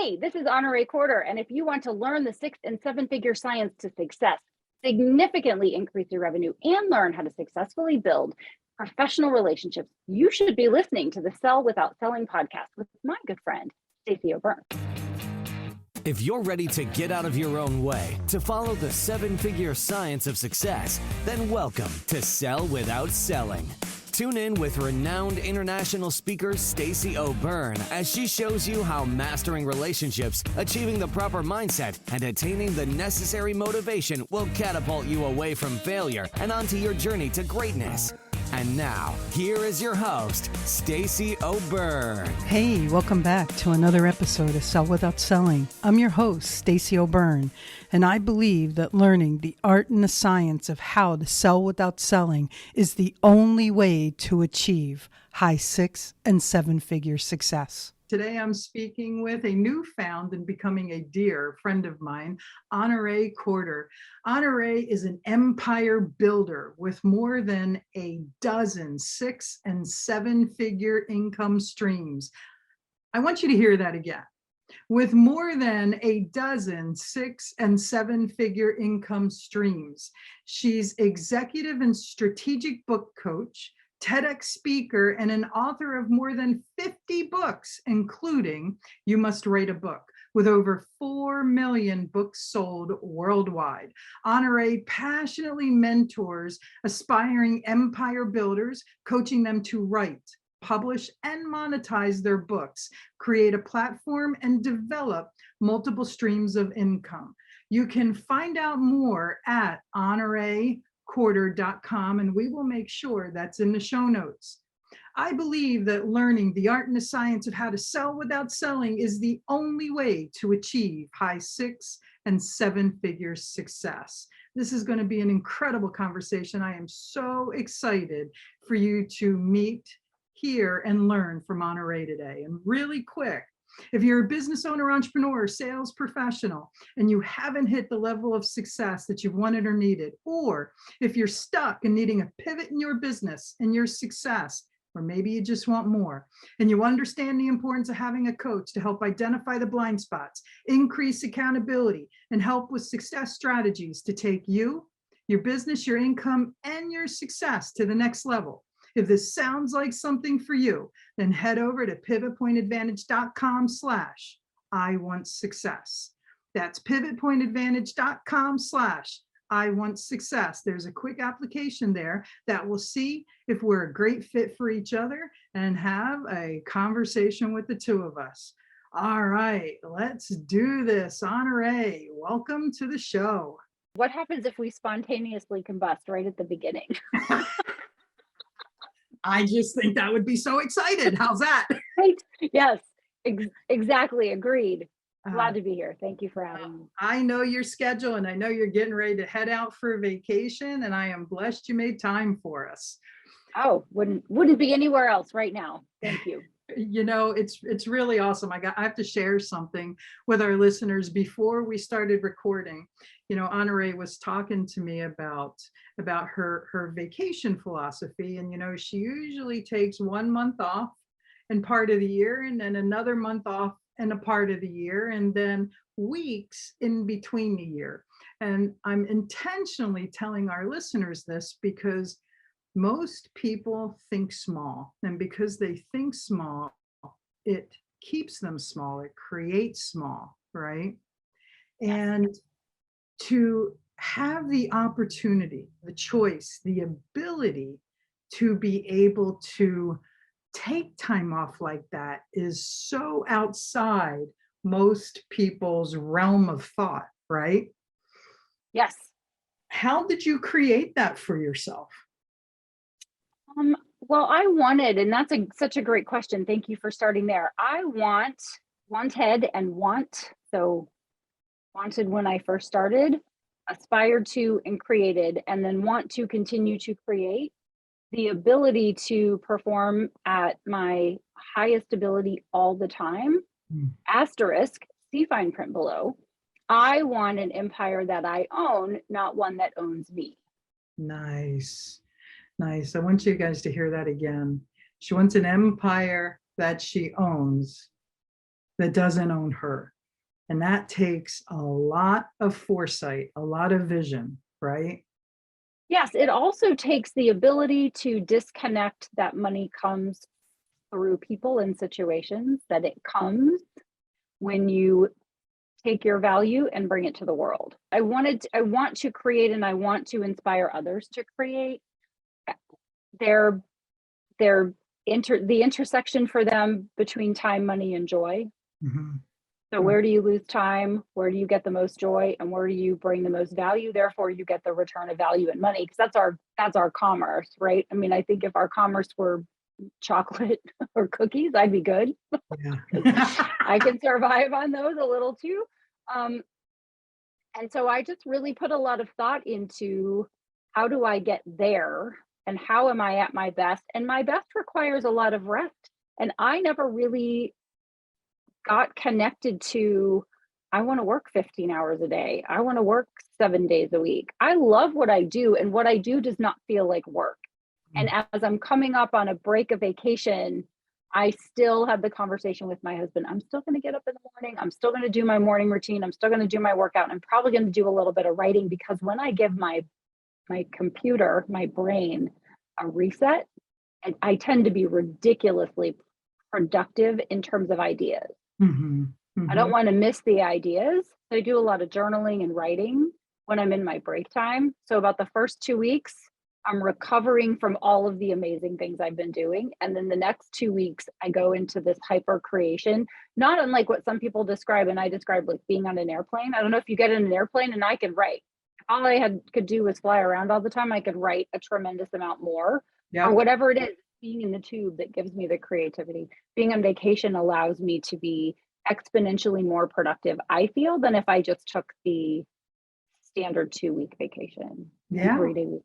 Hey, this is Honoree Corder, and if you want to learn the 6 and 7-figure science to success, significantly increase your revenue, and learn how to successfully build professional relationships, you should be listening to the Sell Without Selling podcast with my good friend, Stacey O'Byrne. If you're ready to get out of your own way to follow the 7-figure science of success, then welcome to Sell Without Selling. Tune in with renowned international speaker Stacey O'Byrne as she shows you how mastering relationships, achieving the proper mindset, and attaining the necessary motivation will catapult you away from failure and onto your journey to greatness. And now, here is your host, Stacey O'Byrne. Hey, welcome back to another episode of Sell Without Selling. I'm your host, Stacey O'Byrne, and I believe that learning the art and the science of how to sell without selling is the only way to achieve high 6 and 7-figure success. Today I'm speaking with a newfound and becoming a dear friend of mine, Honoree Corder. Honoree is an empire builder with more than a dozen 6 and 7-figure income streams. I want you to hear that again. With more than a dozen 6 and 7-figure income streams. She's executive and strategic book coach, TEDx speaker, and an author of more than 50 books, including You Must Write a Book, with over 4 million books sold worldwide. Honoree passionately mentors aspiring empire builders, coaching them to write, publish, and monetize their books, create a platform, and develop multiple streams of income. You can find out more at honoreecorder.com, and we will make sure that's in the show notes. I believe that learning the art and the science of how to sell without selling is the only way to achieve high 6 and 7-figure success. This is going to be an incredible conversation. I am so excited for you to meet, hear, and learn from Honoree today. And really quick, if you're a business owner, entrepreneur, sales professional, and you haven't hit the level of success that you've wanted or needed, or if you're stuck and needing a pivot in your business and your success, or maybe you just want more, and you understand the importance of having a coach to help identify the blind spots, increase accountability, and help with success strategies to take you, your business, your income, and your success to the next level. If this sounds like something for you, then head over to pivotpointadvantage.com/I want success. That's pivotpointadvantage.com/I want success. There's a quick application there that will see if we're a great fit for each other and have a conversation with the two of us. All right, let's do this. Honoree, welcome to the show. What happens if we spontaneously combust right at the beginning? I just think that would be so excited. How's that? Right? Yes, exactly. Agreed. Glad to be here. Thank you for having me. I know your schedule, and I know you're getting ready to head out for a vacation, and I am blessed you made time for us. Oh, wouldn't be anywhere else right now. Thank you. You know, it's really awesome. I have to share something with our listeners before we started recording. You know, Honoree was talking to me about her vacation philosophy, and you know, she usually takes 1 month off in part of the year, and then another month off in a part of the year, and then weeks in between the year. And I'm intentionally telling our listeners this because most people think small, and because they think small, it keeps them small, it creates small, right? And to have the opportunity, the choice, the ability to be able to take time off like that is so outside most people's realm of thought, right? Yes. How did you create that for yourself? Well, I wanted, and that's such a great question. Thank you for starting there. I wanted when I first started, aspired to, and created, and then want to continue to create the ability to perform at my highest ability all the time. Asterisk, see fine print below. I want an empire that I own, not one that owns me. Nice. Nice. I want you guys to hear that again. She wants an empire that she owns, that doesn't own her. And that takes a lot of foresight, a lot of vision, right? Yes, it also takes the ability to disconnect that money comes through people and situations, that it comes when you take your value and bring it to the world. I want to create, and I want to inspire others to create. Their the intersection for them between time, money, and joy. Mhm. So where do you lose time? Where do you get the most joy? And where do you bring the most value? Therefore, you get the return of value and money, because that's our commerce, right? I mean, I think if our commerce were chocolate or cookies, I'd be good. Yeah. I can survive on those a little too. And so I just really put a lot of thought into, how do I get there, and how am I at my best? And my best requires a lot of rest. And I never really got connected to, I want to work 15 hours a day. I want to work 7 days a week. I love what I do, and what I do does not feel like work. And as I'm coming up on a break of vacation, I still have the conversation with my husband. I'm still going to get up in the morning. I'm still going to do my morning routine. I'm still going to do my workout. And I'm probably going to do a little bit of writing, because when I give my computer, my brain, a reset, and I tend to be ridiculously productive in terms of ideas. Mhm. I don't Mhm. want to miss the ideas. I do a lot of journaling and writing when I'm in my break time. So about the first 2 weeks, I'm recovering from all of the amazing things I've been doing. And then the next 2 weeks, I go into this hyper creation, not unlike what some people describe. And I describe like being on an airplane. I don't know if you get in an airplane and I could write. All I could do was fly around all the time. I could write a tremendous amount more, Yeah. or whatever it is. Being in the tube that gives me the creativity. Being on vacation allows me to be exponentially more productive, I feel, than if I just took the standard 2 week vacation and Yeah. 3 day week.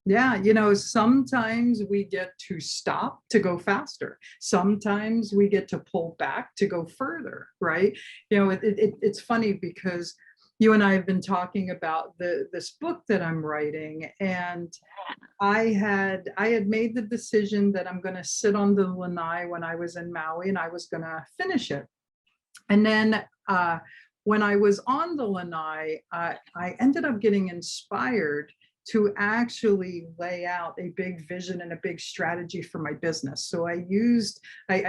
Yeah, sometimes we get to stop to go faster. Sometimes we get to pull back to go further, right? It's funny because you and I have been talking about this book that I'm writing, and I had made the decision that I'm going to sit on the lanai when I was in Maui, and I was going to finish it. And then when I was on the lanai, I ended up getting inspired to actually lay out a big vision and a big strategy for my business. So I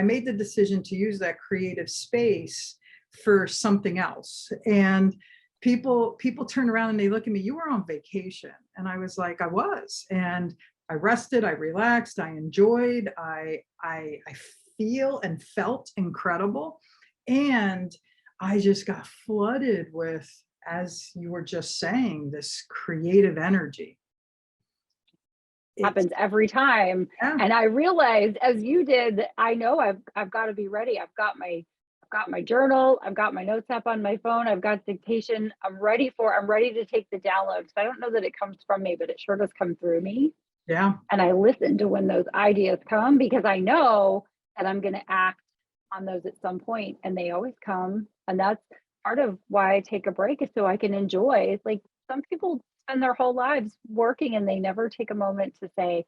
made the decision to use that creative space for something else. And people turn around and they look at me, you were on vacation. And I was like, I was. And I rested, I relaxed, I enjoyed, I feel and felt incredible. And I just got flooded with, as you were just saying, this creative energy. Happens every time. Yeah. And I realized, as you did, I know I've got to be ready. I've got my journal, I've got my notes app on my phone, I've got dictation. I'm ready to take the downloads. I don't know that it comes from me, but it sure does come through me. Yeah. And I listen to when those ideas come, because I know that I'm going to act on those at some point, and they always come. And that's part of why I take a break, is so I can enjoy. It's like some people spend their whole lives working and they never take a moment to say,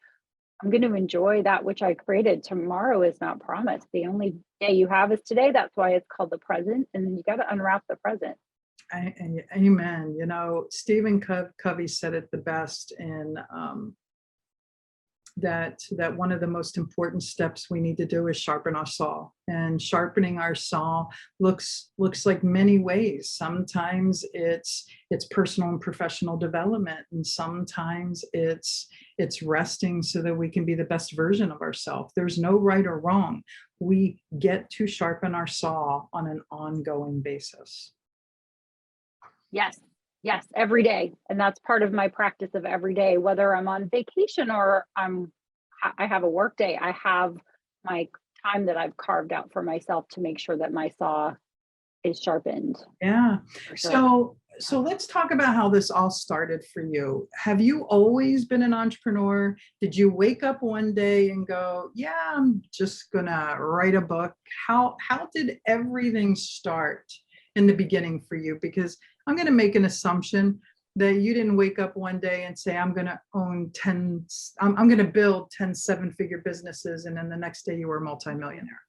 I'm going to enjoy that which I created. Tomorrow is not promised. The only day you have is today. That's why it's called the present. And then you got to unwrap the present. Amen. Stephen Covey said it the best in that one of the most important steps we need to do is sharpen our saw. And sharpening our saw looks like many ways. Sometimes it's personal and professional development, and sometimes it's resting so that we can be the best version of ourselves. There's no right or wrong. We get to sharpen our saw on an ongoing basis. Yes, every day. And that's part of my practice of every day, whether I'm on vacation or I have a work day. I have my time that I've carved out for myself to make sure that my saw is sharpened. Yeah. Sure. So let's talk about how this all started for you. Have you always been an entrepreneur? Did you wake up one day and go, yeah, I'm just gonna write a book? How did everything start in the beginning for you? Because I'm going to make an assumption that you didn't wake up one day and say, I'm going to own 10, I'm going to build 10 seven-figure businesses, and then the next day you were a multimillionaire.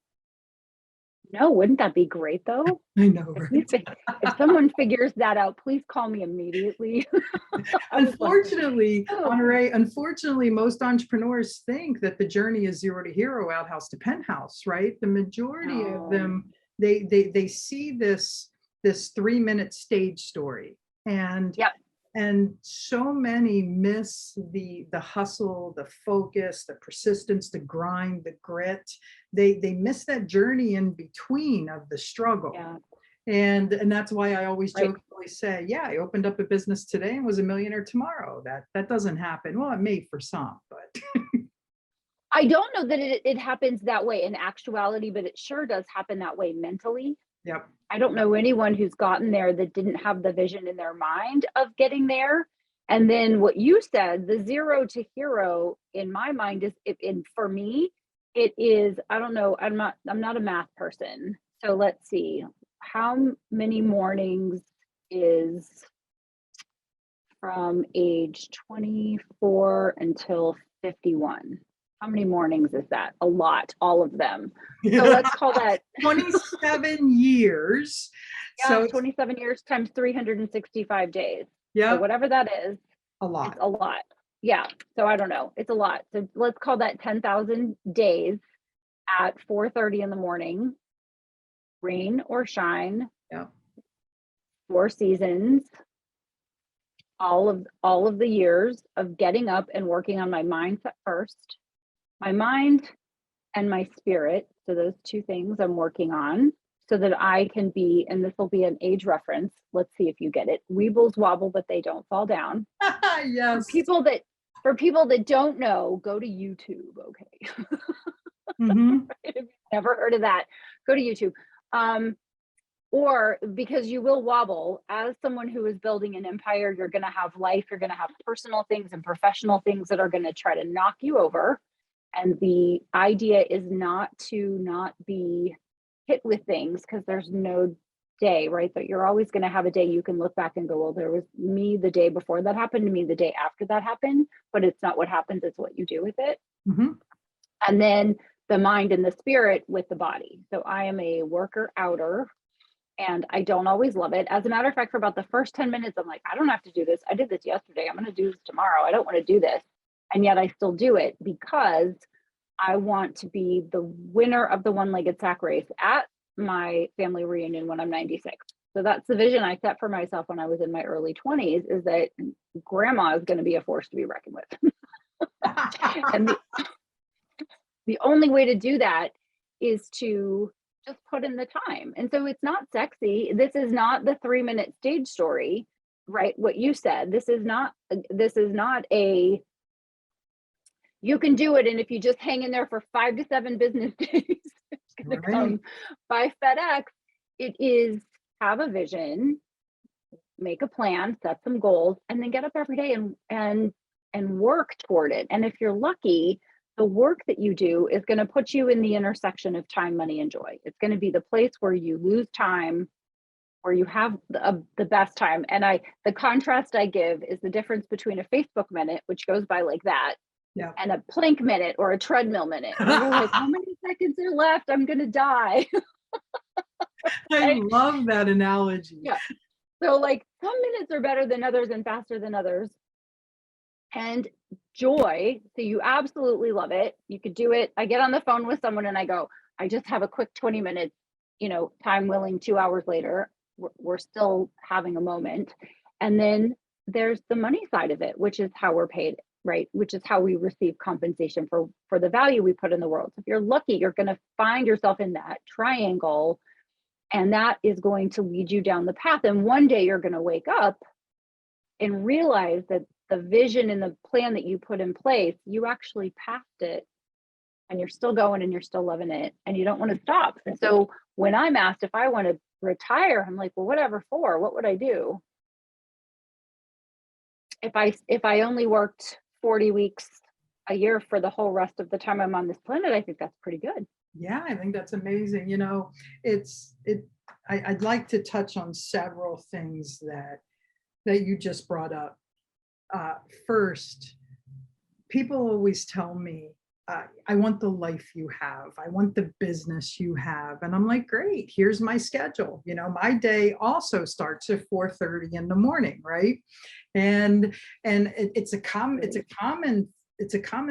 No, wouldn't that be great though? I know, If we, right? if someone figures that out, please call me immediately. I would love to. Unfortunately, Oh, Honorée, unfortunately, most entrepreneurs think that the journey is zero to hero, outhouse to penthouse, right? The majority of no. them, they see this 3-minute stage story, and Yep. so many miss the hustle, the focus, the persistence, the grind, the grit. They miss that journey in between of the struggle. Yeah. And that's why I always Right. jokingly say, yeah, I opened up a business today and was a millionaire tomorrow. That doesn't happen. Well, it may for some, but I don't know that it happens that way in actuality, but it sure does happen that way mentally. yep. I don't know anyone who's gotten there that didn't have the vision in their mind of getting there. And then what you said, the zero to hero in my mind is, for me, it is, I don't know, I'm not a math person. So let's see, how many mornings is from age 24 until 51? How many mornings is that? A lot, all of them. So let's call that 27 years. yeah, So 27 years times 365 days. So yeah, whatever that is, a it's lot. a lot. Yeah. So I don't know. It's a lot. So let's call that 10,000 days at 4:30 in the morning, rain or shine, Yeah. 4 seasons, all of the years of getting up and working on my mindset first, my mind and my spirit. So those two things I'm working on so that I can be, and this will be an age reference. Let's see if you get it. Weebles wobble, but they don't fall down. For Yes. people that don't know, go to YouTube. Okay. Mm-hmm. If you've never heard of that, go to YouTube. Or because you will wobble as someone who is building an empire, you're going to have life, you're going to have personal things and professional things that are going to try to knock you over. And the idea is not to not be hit with things because there's no day, right? That you're always going to have a day you can look back and go, well, there was me the day before that happened to me, the day after that happened, but it's not what happens, it's what you do with it. Mm-hmm. And then the mind and the spirit with the body. So I am a worker outer and I don't always love it. As a matter of fact, for about the first 10 minutes, I'm like, I don't have to do this. I did this yesterday. I'm going to do this tomorrow. I don't want to do this. And yet I still do it because I want to be the winner of the one-legged sack race at my family reunion when I'm 96. So that's the vision I set for myself when I was in my early 20s, is that grandma is going to be a force to be reckoned with. And the only way to do that is to just put in the time. And so it's not sexy. This is not the 3-minute stage story, right? What you said, this is not a, you can do it. And if you just hang in there for 5 to 7 business days, it's going to come by FedEx. It is have a vision, make a plan, set some goals, and then get up every day and work toward it. And if you're lucky, the work that you do is going to put you in the intersection of time, money, and joy. It's going to be the place where you lose time, where you have the best time. And the contrast I give is the difference between a Facebook minute, which goes by like that, Yeah. and a plank minute or a treadmill minute. Where you're like, how many seconds are left? I'm going to die. I love that analogy. Yeah. So like some minutes are better than others and faster than others. And joy, so you absolutely love it. You could do it. I get on the phone with someone and I go, I just have a quick 20 minutes, time willing, 2 hours later, we're still having a moment. And then there's the money side of it, which is how we're paid, right? Which is how we receive compensation for the value we put in the world. So if you're lucky, you're going to find yourself in that triangle, and that is going to lead you down the path. And one day you're going to wake up and realize that the vision and the plan that you put in place, you actually passed it and you're still going and you're still loving it and you don't want to stop. And so when I'm asked if I want to retire, I'm like, well, whatever for? What would I do? If I only worked 40 weeks a year for the whole rest of the time I'm on this planet, I think that's pretty good. Yeah, I think that's amazing. I'd like to touch on several things that you just brought up. First, people always tell me I want the life you have. I want the business you have. And I'm like, great, here's my schedule. My day also starts at 4:30 in the morning, right? And it's a common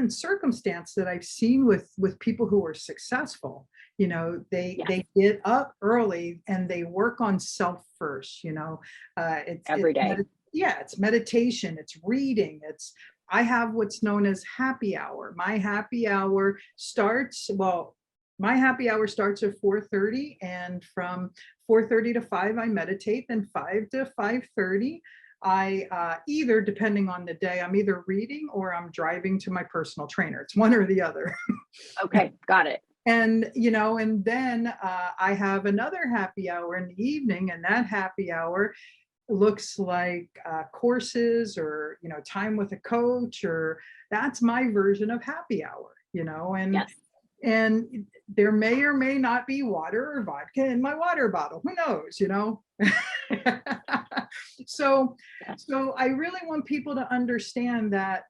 circumstance that I've seen with people who are successful. They get up early and they work on self first. Every day. It's meditation, it's reading, I have what's known as happy hour. My happy hour starts at 4:30, and from 4:30 to 5 I meditate. Then 5 to 5:30 I either, depending on the day, I'm either reading or I'm driving to my personal trainer. It's one or the other. Okay, got it. And then I have another happy hour in the evening, and that happy hour looks like courses or time with a coach, or that's my version of happy hour. Yes. And there may or may not be water or vodka in my water bottle. Who knows? So I really want people to understand that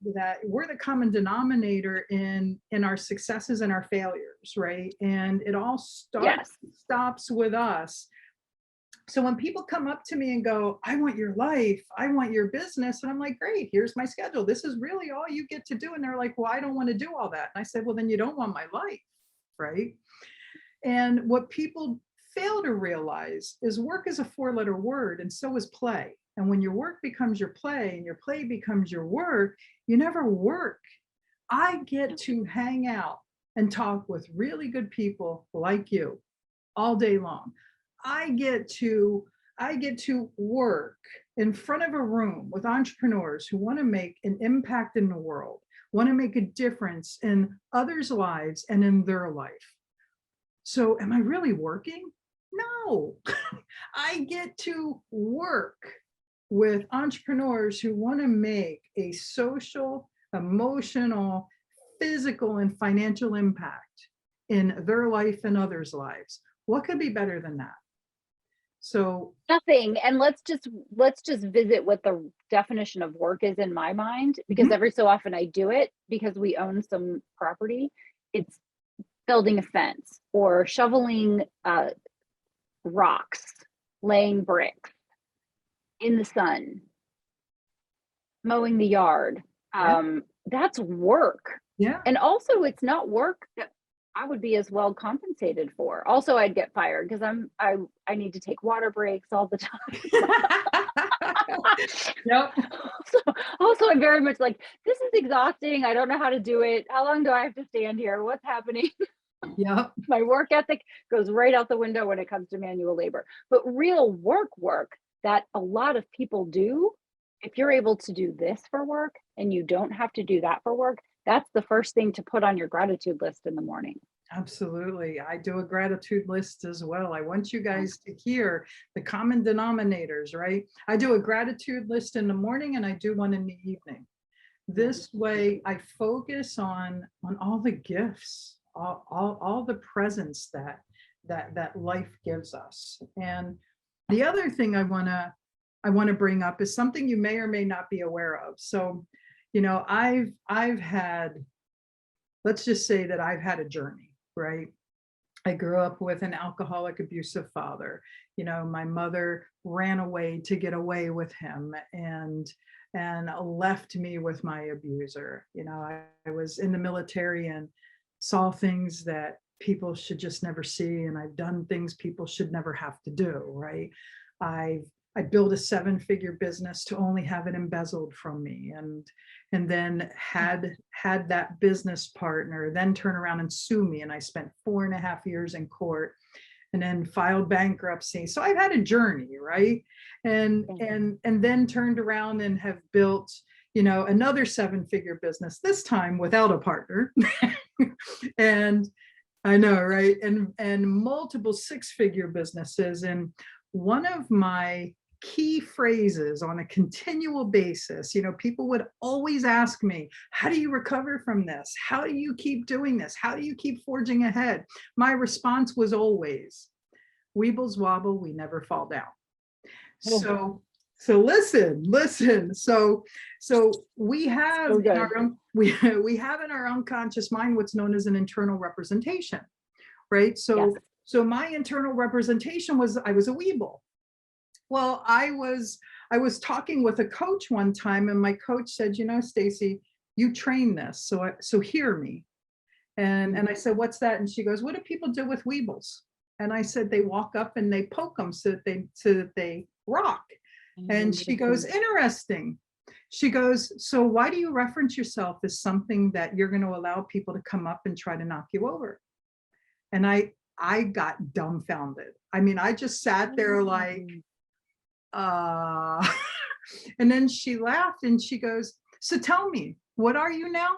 we're the common denominator in our successes and our failures, right? And it all stops with us. So when people come up to me and go, I want your life, I want your business, and I'm like, great, here's my schedule. This is really all you get to do. And they're like, well, I don't want to do all that. And I said, well, then you don't want my life, right? And what people fail to realize is work is a 4-letter word, and so is play. And when your work becomes your play and your play becomes your work, you never work. I get to hang out and talk with really good people like you all day long. I get to work in front of a room with entrepreneurs who want to make an impact in the world, want to make a difference in others' lives and in their life. So am I really working? No. I get to work with entrepreneurs who want to make a social, emotional, physical, and financial impact in their life and others' lives. What could be better than that? So nothing. And let's just visit what the definition of work is in my mind, because every so often I do it because we own some property. It's building a fence or shoveling rocks, laying bricks in the sun, mowing the yard. That's work. Yeah. And also it's not work that I would be as well compensated for. Also, I'd get fired because I need to take water breaks all the time. Yep. Also, I'm very much like, this is exhausting. I don't know how to do it. How long do I have to stand here? What's happening? Yep. My work ethic goes right out the window when it comes to manual labor. But real work that a lot of people do, if you're able to do this for work and you don't have to do that for work, that's the first thing to put on your gratitude list in the morning. Absolutely. I do a gratitude list as well. I want you guys to hear the common denominators, right? I do a gratitude list in the morning and I do one in the evening. This way I focus on all the gifts, all the presents that life gives us. And the other thing I want to bring up is something you may or may not be aware of. So, I've had, let's just say that I've had a journey, right? I grew up with an alcoholic, abusive father. My mother ran away to get away with him and left me with my abuser. I was in the military and saw things that people should just never see, and I've done things people should never have to do, right? I built a 7-figure business to only have it embezzled from me, and then had that business partner then turn around and sue me, and I spent 4.5 years in court and then filed bankruptcy. So I've had a journey, right? And then turned around and have built, another 7-figure business, this time without a partner. And I know, right? And multiple 6-figure businesses. And one of my key phrases on a continual basis, people would always ask me, how do you recover from this? How do you keep doing this? How do you keep forging ahead? My response was always, weebles wobble, we never fall down. So So listen. So we have So in good. our own, we have in our unconscious mind what's known as an internal representation, right? Yes. So my internal representation was I was a weeble. Well, I was talking with a coach one time, and my coach said, Stacey, you train this, so hear me. And I said, what's that? And she goes, what do people do with weebles? And I said, they walk up and they poke them so that they rock. And she goes, interesting. She goes, so why do you reference yourself as something that you're going to allow people to come up and try to knock you over? And I got dumbfounded. I mean, I just sat there like, and then she laughed and she goes, so tell me, what are you now?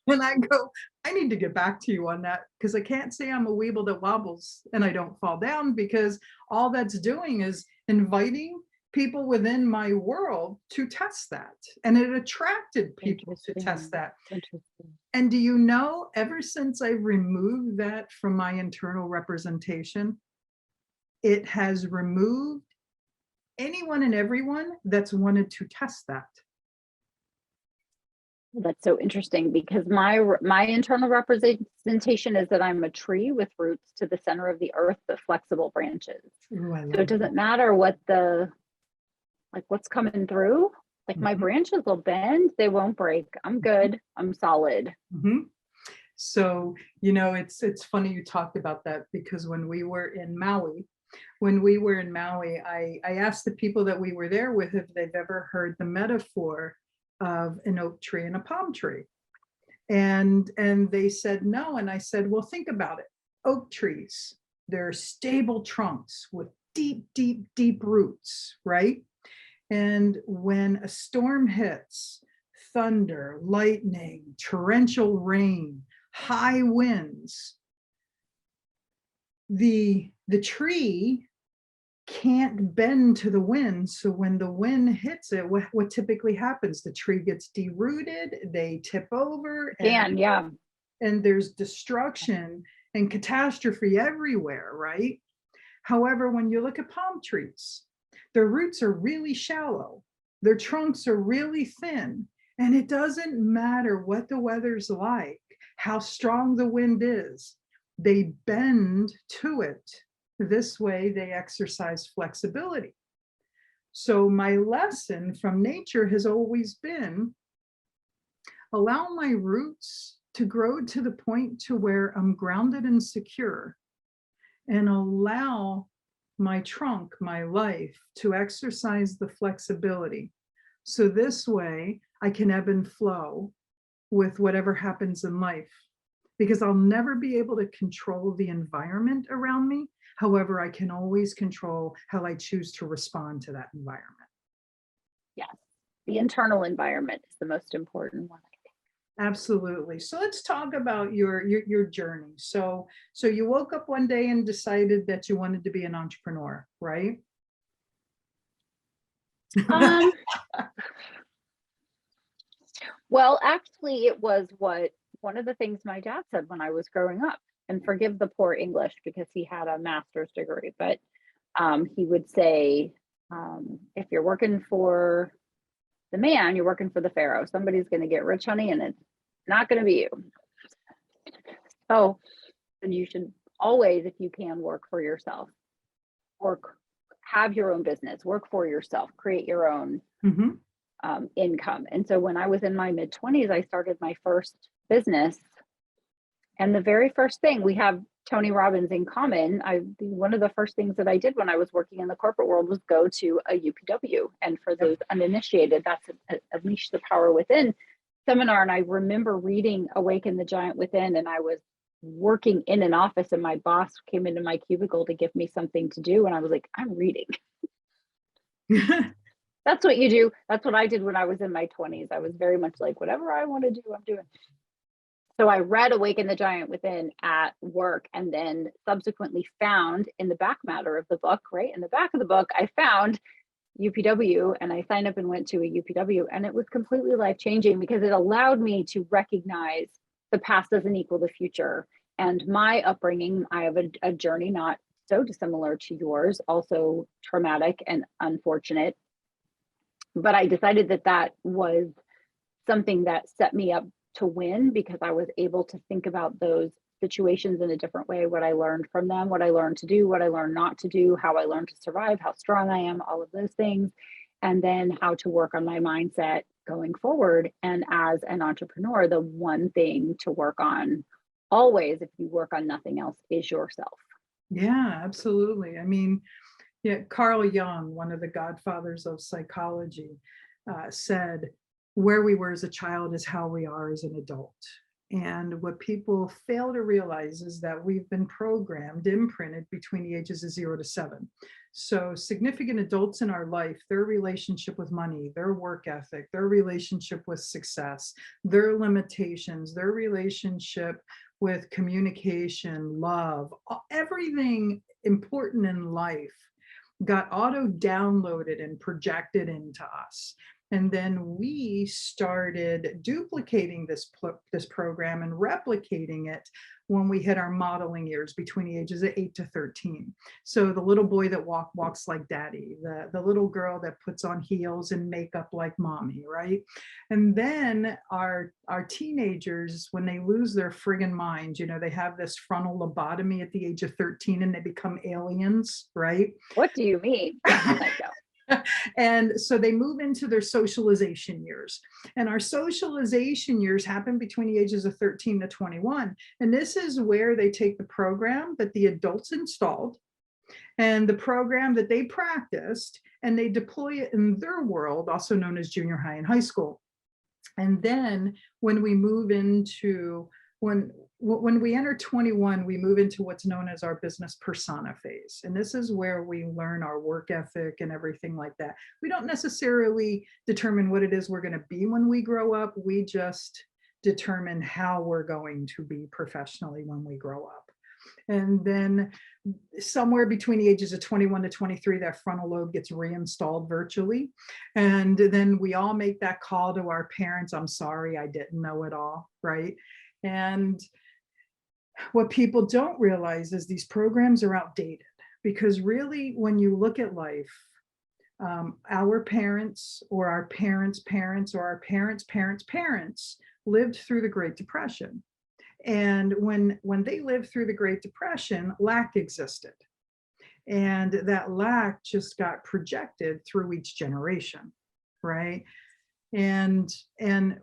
And I go, I need to get back to you on that, because I can't say I'm a weeble that wobbles and I don't fall down, because all that's doing is inviting people within my world to test that. And it attracted people to test that. And do you know, ever since I removed that from my internal representation, it has removed anyone and everyone that's wanted to test that. That's so interesting, because my internal representation is that I'm a tree with roots to the center of the earth, but flexible branches. Ooh, I love So it doesn't matter what what's coming through. Like my branches will bend, they won't break. I'm good. I'm solid. Mm-hmm. So, it's funny you talked about that, because when we were in Maui, I asked the people that we were there with if they've ever heard the metaphor of an oak tree and a palm tree. And they said no. And I said, well, think about it. Oak trees, they're stable trunks with deep, deep, deep roots, right? And when a storm hits, thunder, lightning, torrential rain, high winds, the tree can't bend to the wind. So when the wind hits it, what typically happens? The tree gets derooted, they tip over, and there's destruction and catastrophe everywhere, right? However, when you look at palm trees, their roots are really shallow, their trunks are really thin, and it doesn't matter what the weather's like, how strong the wind is, they bend to it. This way they exercise flexibility. So my lesson from nature has always been, allow my roots to grow to the point to where I'm grounded and secure, and allow my trunk, my life, to exercise the flexibility. So this way I can ebb and flow with whatever happens in life, because I'll never be able to control the environment around me. However, I can always control how I choose to respond to that environment. Yes, the internal environment is the most important one, I think. Absolutely. So let's talk about your journey. So you woke up one day and decided that you wanted to be an entrepreneur, right? Well, actually, it was one of the things my dad said when I was growing up. And forgive the poor English, because he had a master's degree, but he would say, if you're working for the man, you're working for the pharaoh. Somebody's going to get rich, honey, and it's not going to be you. So you should always, if you can, work for yourself, have your own business, work for yourself, create your own income. And so when I was in my mid-20s, I started my first business. And the very first thing, we have Tony Robbins in common. One of the first things that I did when I was working in the corporate world was go to a UPW. And for those uninitiated, that's Unleash the Power Within seminar. And I remember reading Awaken the Giant Within, and I was working in an office, and my boss came into my cubicle to give me something to do. And I was like, I'm reading. That's what you do. That's what I did when I was in my 20s. I was very much like, whatever I want to do, I'm doing. So I read Awaken the Giant Within at work, and then subsequently found in the back matter of the book, right? In the back of the book, I found UPW, and I signed up and went to a UPW, and it was completely life-changing, because it allowed me to recognize the past doesn't equal the future. And my upbringing, I have a journey not so dissimilar to yours, also traumatic and unfortunate. But I decided that that was something that set me up to win because I was able to think about those situations in a different way, what I learned from them, what I learned to do, what I learned not to do, how I learned to survive, how strong I am, all of those things, and then how to work on my mindset going forward. And as an entrepreneur, the one thing to work on always, if you work on nothing else, is yourself. Yeah, absolutely. I mean, yeah, Carl Jung, one of the godfathers of psychology, said, where we were as a child is how we are as an adult. And what people fail to realize is that we've been programmed, imprinted between the ages of 0 to 7. So significant adults in our life, their relationship with money, their work ethic, their relationship with success, their limitations, their relationship with communication, love, everything important in life got auto downloaded and projected into us. And then we started duplicating this program and replicating it when we hit our modeling years between the ages of 8 to 13. So the little boy that walks like daddy, the little girl that puts on heels and makeup like mommy, right? And then our teenagers, when they lose their friggin' minds, you know, they have this frontal lobotomy at the age of 13 and they become aliens, right? What do you mean? And so they move into their socialization years. And our socialization years happen between the ages of 13 to 21. And this is where they take the program that the adults installed and the program that they practiced, and they deploy it in their world, also known as junior high and high school. And then when we move into when we enter 21, we move into what's known as our business persona phase. And this is where we learn our work ethic and everything like that. We don't necessarily determine what it is we're going to be when we grow up. We just determine how we're going to be professionally when we grow up. And then somewhere between the ages of 21 to 23, that frontal lobe gets reinstalled virtually. And then we all make that call to our parents, I'm sorry, I didn't know it all, right? And what people don't realize is these programs are outdated, because really, when you look at life, our parents or our parents' parents or our parents' parents' parents lived through the Great Depression. And when they lived through the Great Depression, lack existed. And that lack just got projected through each generation, right? And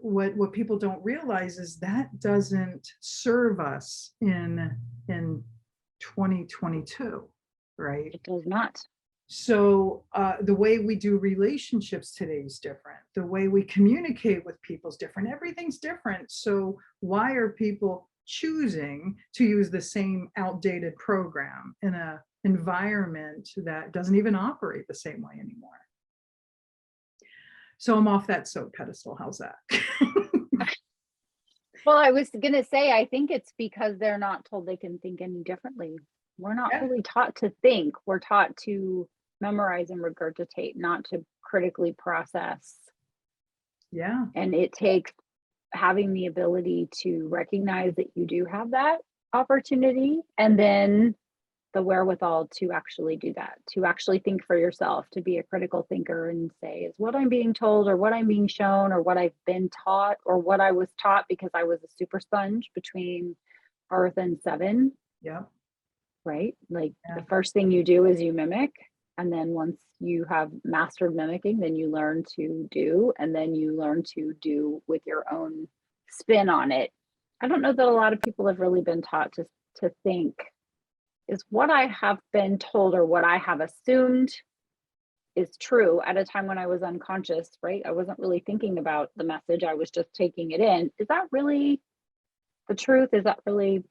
what people don't realize is that doesn't serve us in 2022, right? It does not. So the way we do relationships today is different. The way we communicate with people is different. Everything's different. So why are people choosing to use the same outdated program in an environment that doesn't even operate the same way anymore? So I'm off that soap pedestal. How's that? Well, I was going to say, I think it's because they're not told they can think any differently. We're not really taught to think. We're taught to memorize and regurgitate, not to critically process. Yeah. And it takes having the ability to recognize that you do have that opportunity, and then the wherewithal to actually do that, to actually think for yourself, to be a critical thinker and say, is what I'm being told or what I'm being shown or what I've been taught or what I was taught because I was a super sponge between birth and 7. Yeah. Right? Like the first thing you do is you mimic. And then once you have mastered mimicking, then you learn to do, and then you learn to do with your own spin on it. I don't know that a lot of people have really been taught to think, is what I have been told or what I have assumed is true at a time when I was unconscious, right? I wasn't really thinking about the message. I was just taking it in. Is that really the truth? Is that really, is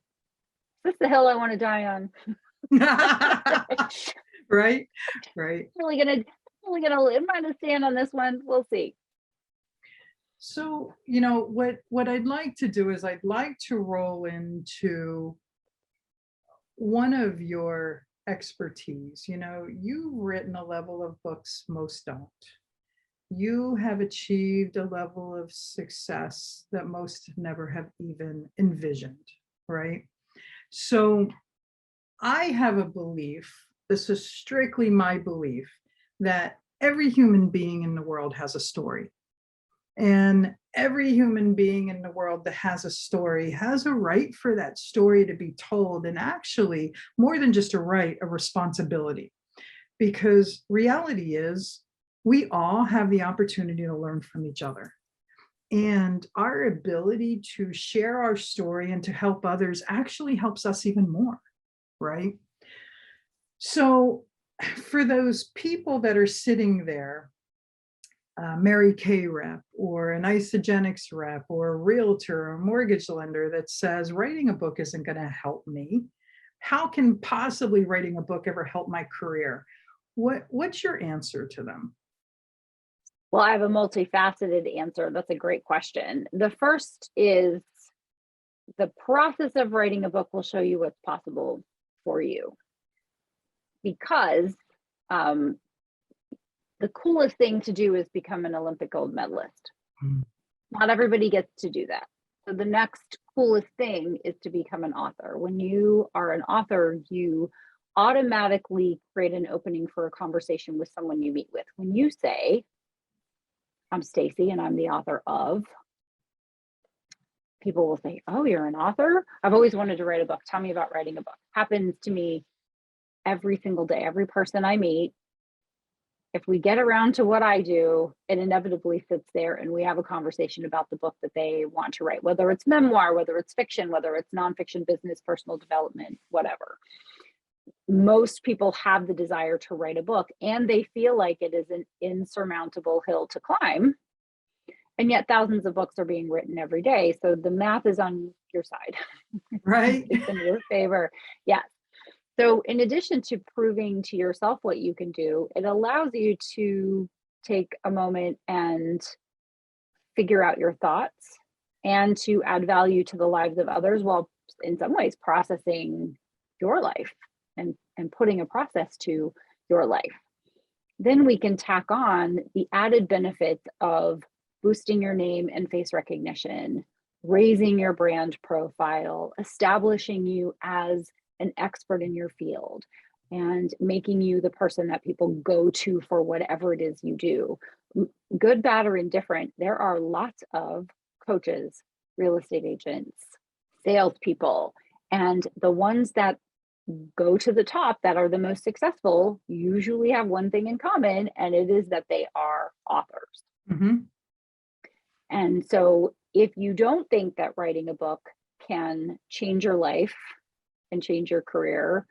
this the hill I want to die on? Right. I'm really gonna am I stand on this one? We'll see. So, what I'd like to do is I'd like to roll into one of your expertise. You've written a level of books most don't. You have achieved a level of success that most never have even envisioned, right? So I have a belief, this is strictly my belief, that every human being in the world has a story. And every human being in the world that has a story has a right for that story to be told. And actually, more than just a right, a responsibility. Because reality is, we all have the opportunity to learn from each other. And our ability to share our story and to help others actually helps us even more, right? So, for those people that are sitting there, Mary Kay rep or an Isogenics rep or a realtor or mortgage lender that says writing a book isn't going to help me. How can possibly writing a book ever help my career? What's your answer to them? Well, I have a multifaceted answer. That's a great question. The first is the process of writing a book will show you what's possible for you. Because the coolest thing to do is become an Olympic gold medalist. Mm. Not everybody gets to do that. So the next coolest thing is to become an author. When you are an author, you automatically create an opening for a conversation with someone you meet with. When you say, I'm Stacey and I'm the author of, people will say, oh, you're an author? I've always wanted to write a book. Tell me about writing a book. Happens to me every single day. Every person I meet, if we get around to what I do, it inevitably sits there and we have a conversation about the book that they want to write, whether it's memoir, whether it's fiction, whether it's nonfiction, business, personal development, whatever. Most people have the desire to write a book and they feel like it is an insurmountable hill to climb. And yet thousands of books are being written every day. So the math is on your side. Right? It's in your favor. Yes. So in addition to proving to yourself what you can do, it allows you to take a moment and figure out your thoughts and to add value to the lives of others while in some ways processing your life and putting a process to your life. Then we can tack on the added benefits of boosting your name and face recognition, raising your brand profile, establishing you as an expert in your field, and making you the person that people go to for whatever it is you do. Good, bad, or indifferent, there are lots of coaches, real estate agents, salespeople, and the ones that go to the top that are the most successful usually have one thing in common, and it is that they are authors. Mm-hmm. And so if you don't think that writing a book can change your life and change your career,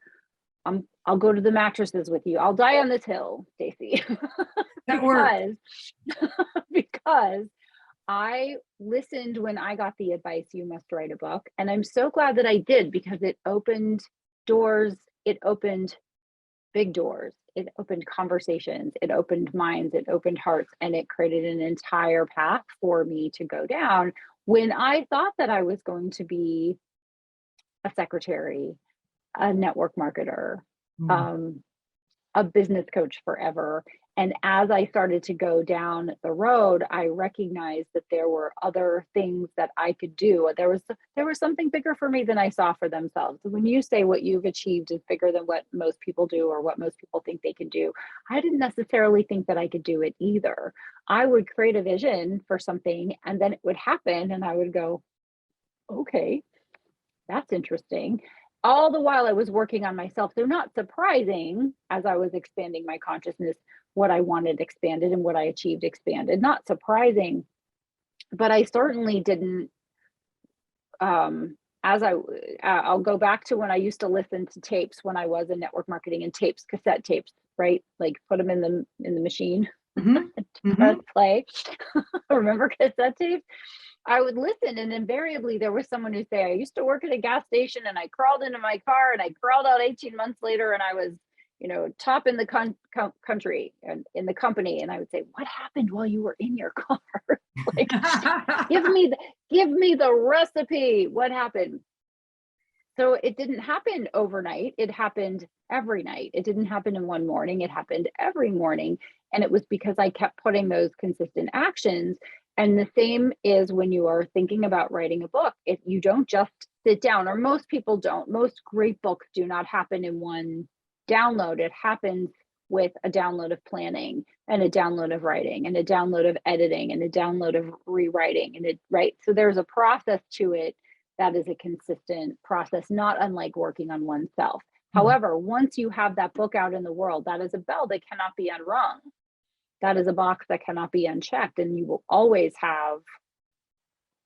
I'll go to the mattresses with you. I'll die on this hill, Stacey. That works. Because I listened when I got the advice, you must write a book. And I'm so glad that I did, because it opened doors, it opened big doors, it opened conversations, it opened minds, it opened hearts, and it created an entire path for me to go down when I thought that I was going to be a secretary, a network marketer, a business coach forever. And as I started to go down the road, I recognized that there were other things that I could do. There was something bigger for me than I saw for themselves. When you say what you've achieved is bigger than what most people do or what most people think they can do, I didn't necessarily think that I could do it either. I would create a vision for something and then it would happen and I would go, okay, that's interesting. All the while I was working on myself. So not surprising, as I was expanding my consciousness, what I wanted expanded and what I achieved expanded. Not surprising, but I certainly didn't. I'll go back to when I used to listen to tapes when I was in network marketing, and tapes, cassette tapes, right? Like put them in the machine, press play. Remember cassette tapes? I would listen, and invariably there was someone who'd say, I used to work at a gas station and I crawled into my car and I crawled out 18 months later and I was, top in the country and in the company. And I would say, what happened while you were in your car? Like, give me the recipe. What happened? So it didn't happen overnight. It happened every night. It didn't happen in one morning. It happened every morning. And it was because I kept putting those consistent actions. And the same is when you are thinking about writing a book. If you don't just sit down, or most people don't, most great books do not happen in one download. It happens with a download of planning and a download of writing and a download of editing and a download of rewriting. Right. So there's a process to it that is a consistent process, not unlike working on oneself. However, once you have that book out in the world, that is a bell that cannot be unrung. That is a box that cannot be unchecked, and you will always have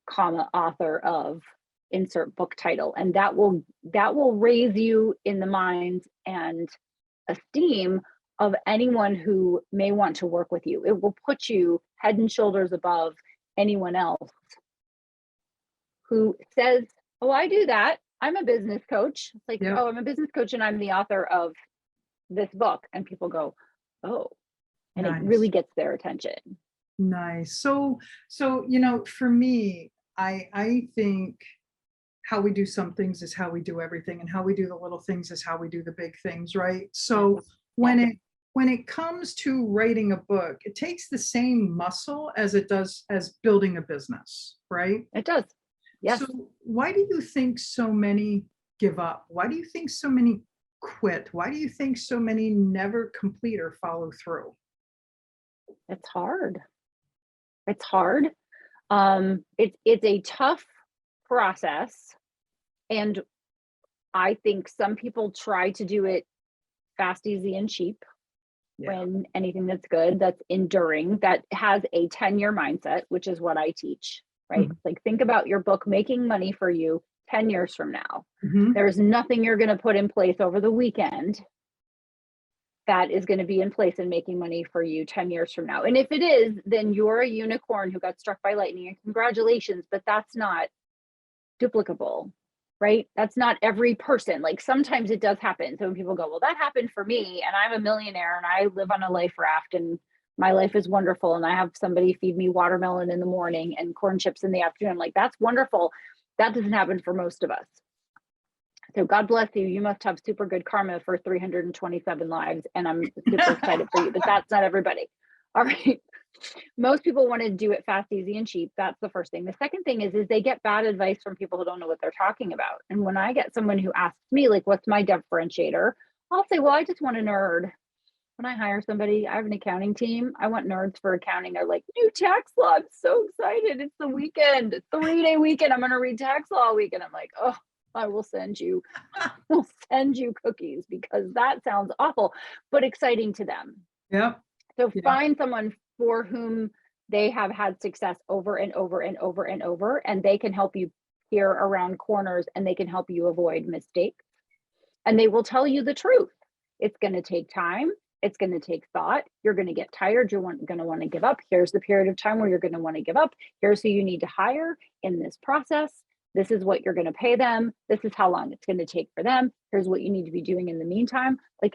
comma author of insert book title, and that will raise you in the mind and esteem of anyone who may want to work with you. It will put you head and shoulders above anyone else who says, oh, I do that. I'm a business coach. It's like, oh, I'm a business coach and I'm the author of this book. And people go, oh, and it really gets their attention. Nice. So, for me, I think how we do some things is how we do everything, and how we do the little things is how we do the big things, right? So when it comes to writing a book, it takes the same muscle as it does as building a business, right? It does. Yes. So why do you think so many give up? Why do you think so many quit? Why do you think so many never complete or follow through? It's hard. It's hard. It's a tough process. And I think some people try to do it fast, easy, and cheap. When anything that's good, that's enduring, that has a 10-year mindset, which is what I teach, right? Like, think about your book making money for you 10 years from now. There's nothing you're going to put in place over the weekend that is going to be in place and making money for you 10 years from now. And if it is, then you're a unicorn who got struck by lightning, and congratulations, but that's not duplicable, right? That's not every person. Like, sometimes it does happen. So when people go, well, that happened for me, and I'm a millionaire and I live on a life raft and my life is wonderful, and I have somebody feed me watermelon in the morning and corn chips in the afternoon. Like, that's wonderful. That doesn't happen for most of us. So God bless you. You must have super good karma for 327 lives. And I'm super excited for you, but that's not everybody. All right. Most people want to do it fast, easy, and cheap. That's the first thing. The second thing is they get bad advice from people who don't know what they're talking about. And when I get someone who asks me, like, what's my differentiator? I'll say, well, I just want a nerd. When I hire somebody, I have an accounting team. I want nerds for accounting. They're like, new tax law. I'm so excited. It's the weekend, 3-day weekend. I'm going to read tax law all weekend. I'm like, oh, I will send you cookies, because that sounds awful, but exciting to them. So find someone for whom they have had success over and over and over and over, and they can help you peer around corners, and they can help you avoid mistakes. And they will tell you the truth. It's going to take time. It's going to take thought. You're going to get tired. You're going to want to give up. Here's the period of time where you're going to want to give up. Here's who you need to hire in this process. This is what you're going to pay them. This is how long it's going to take for them. Here's what you need to be doing in the meantime. Like,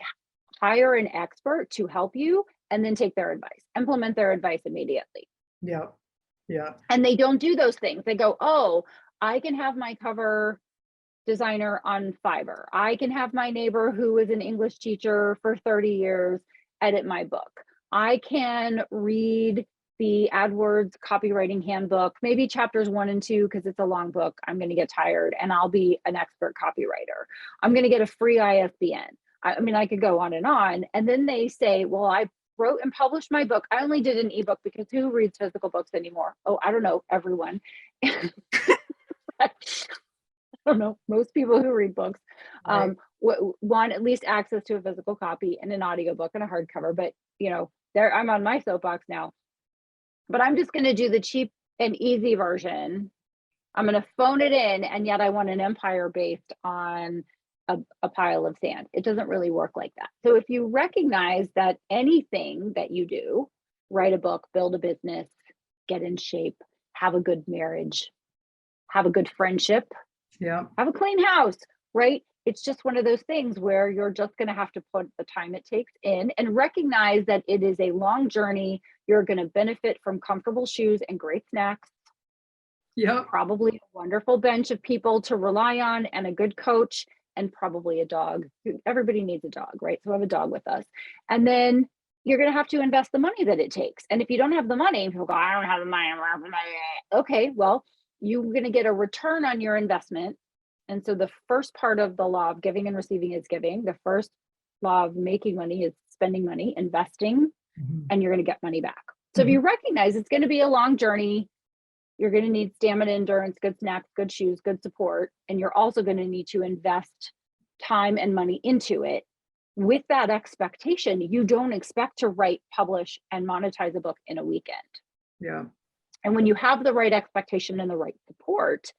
hire an expert to help you, and then take their advice, implement their advice immediately. And they don't do those things. They go, oh, I can have my cover designer on Fiverr. I can have my neighbor who is an English teacher for 30 years edit my book. I can read the AdWords copywriting handbook, maybe chapters 1 and 2, because it's a long book. I'm going to get tired, and I'll be an expert copywriter. I'm going to get a free ISBN. I mean, I could go on. And then they say, well, I wrote and published my book. I only did an ebook, because who reads physical books anymore? Oh, I don't know, everyone. I don't know, most people who read books want at least access to a physical copy and an audiobook and a hardcover. But I'm on my soapbox now. But I'm just going to do the cheap and easy version. I'm going to phone it in, and yet I want an empire based on a pile of sand. It doesn't really work like that. So if you recognize that anything that you do, write a book, build a business, get in shape, have a good marriage, have a good friendship, have a clean house, right? It's just one of those things where you're just going to have to put the time it takes in, and recognize that it is a long journey. You're going to benefit from comfortable shoes and great snacks. Probably a wonderful bench of people to rely on, and a good coach, and probably a dog. Everybody needs a dog, right? So I have a dog with us. And then you're going to have to invest the money that it takes. And if you don't have the money, people go, I don't have the money. Okay, well, you're going to get a return on your investment. And so the first part of the law of giving and receiving is giving. The first law of making money is spending money, investing, and you're going to get money back. So if you recognize it's going to be a long journey, you're going to need stamina, endurance, good snacks, good shoes, good support, and you're also going to need to invest time and money into it. With that expectation, you don't expect to write, publish, and monetize a book in a weekend. Yeah. And when you have the right expectation and the right support,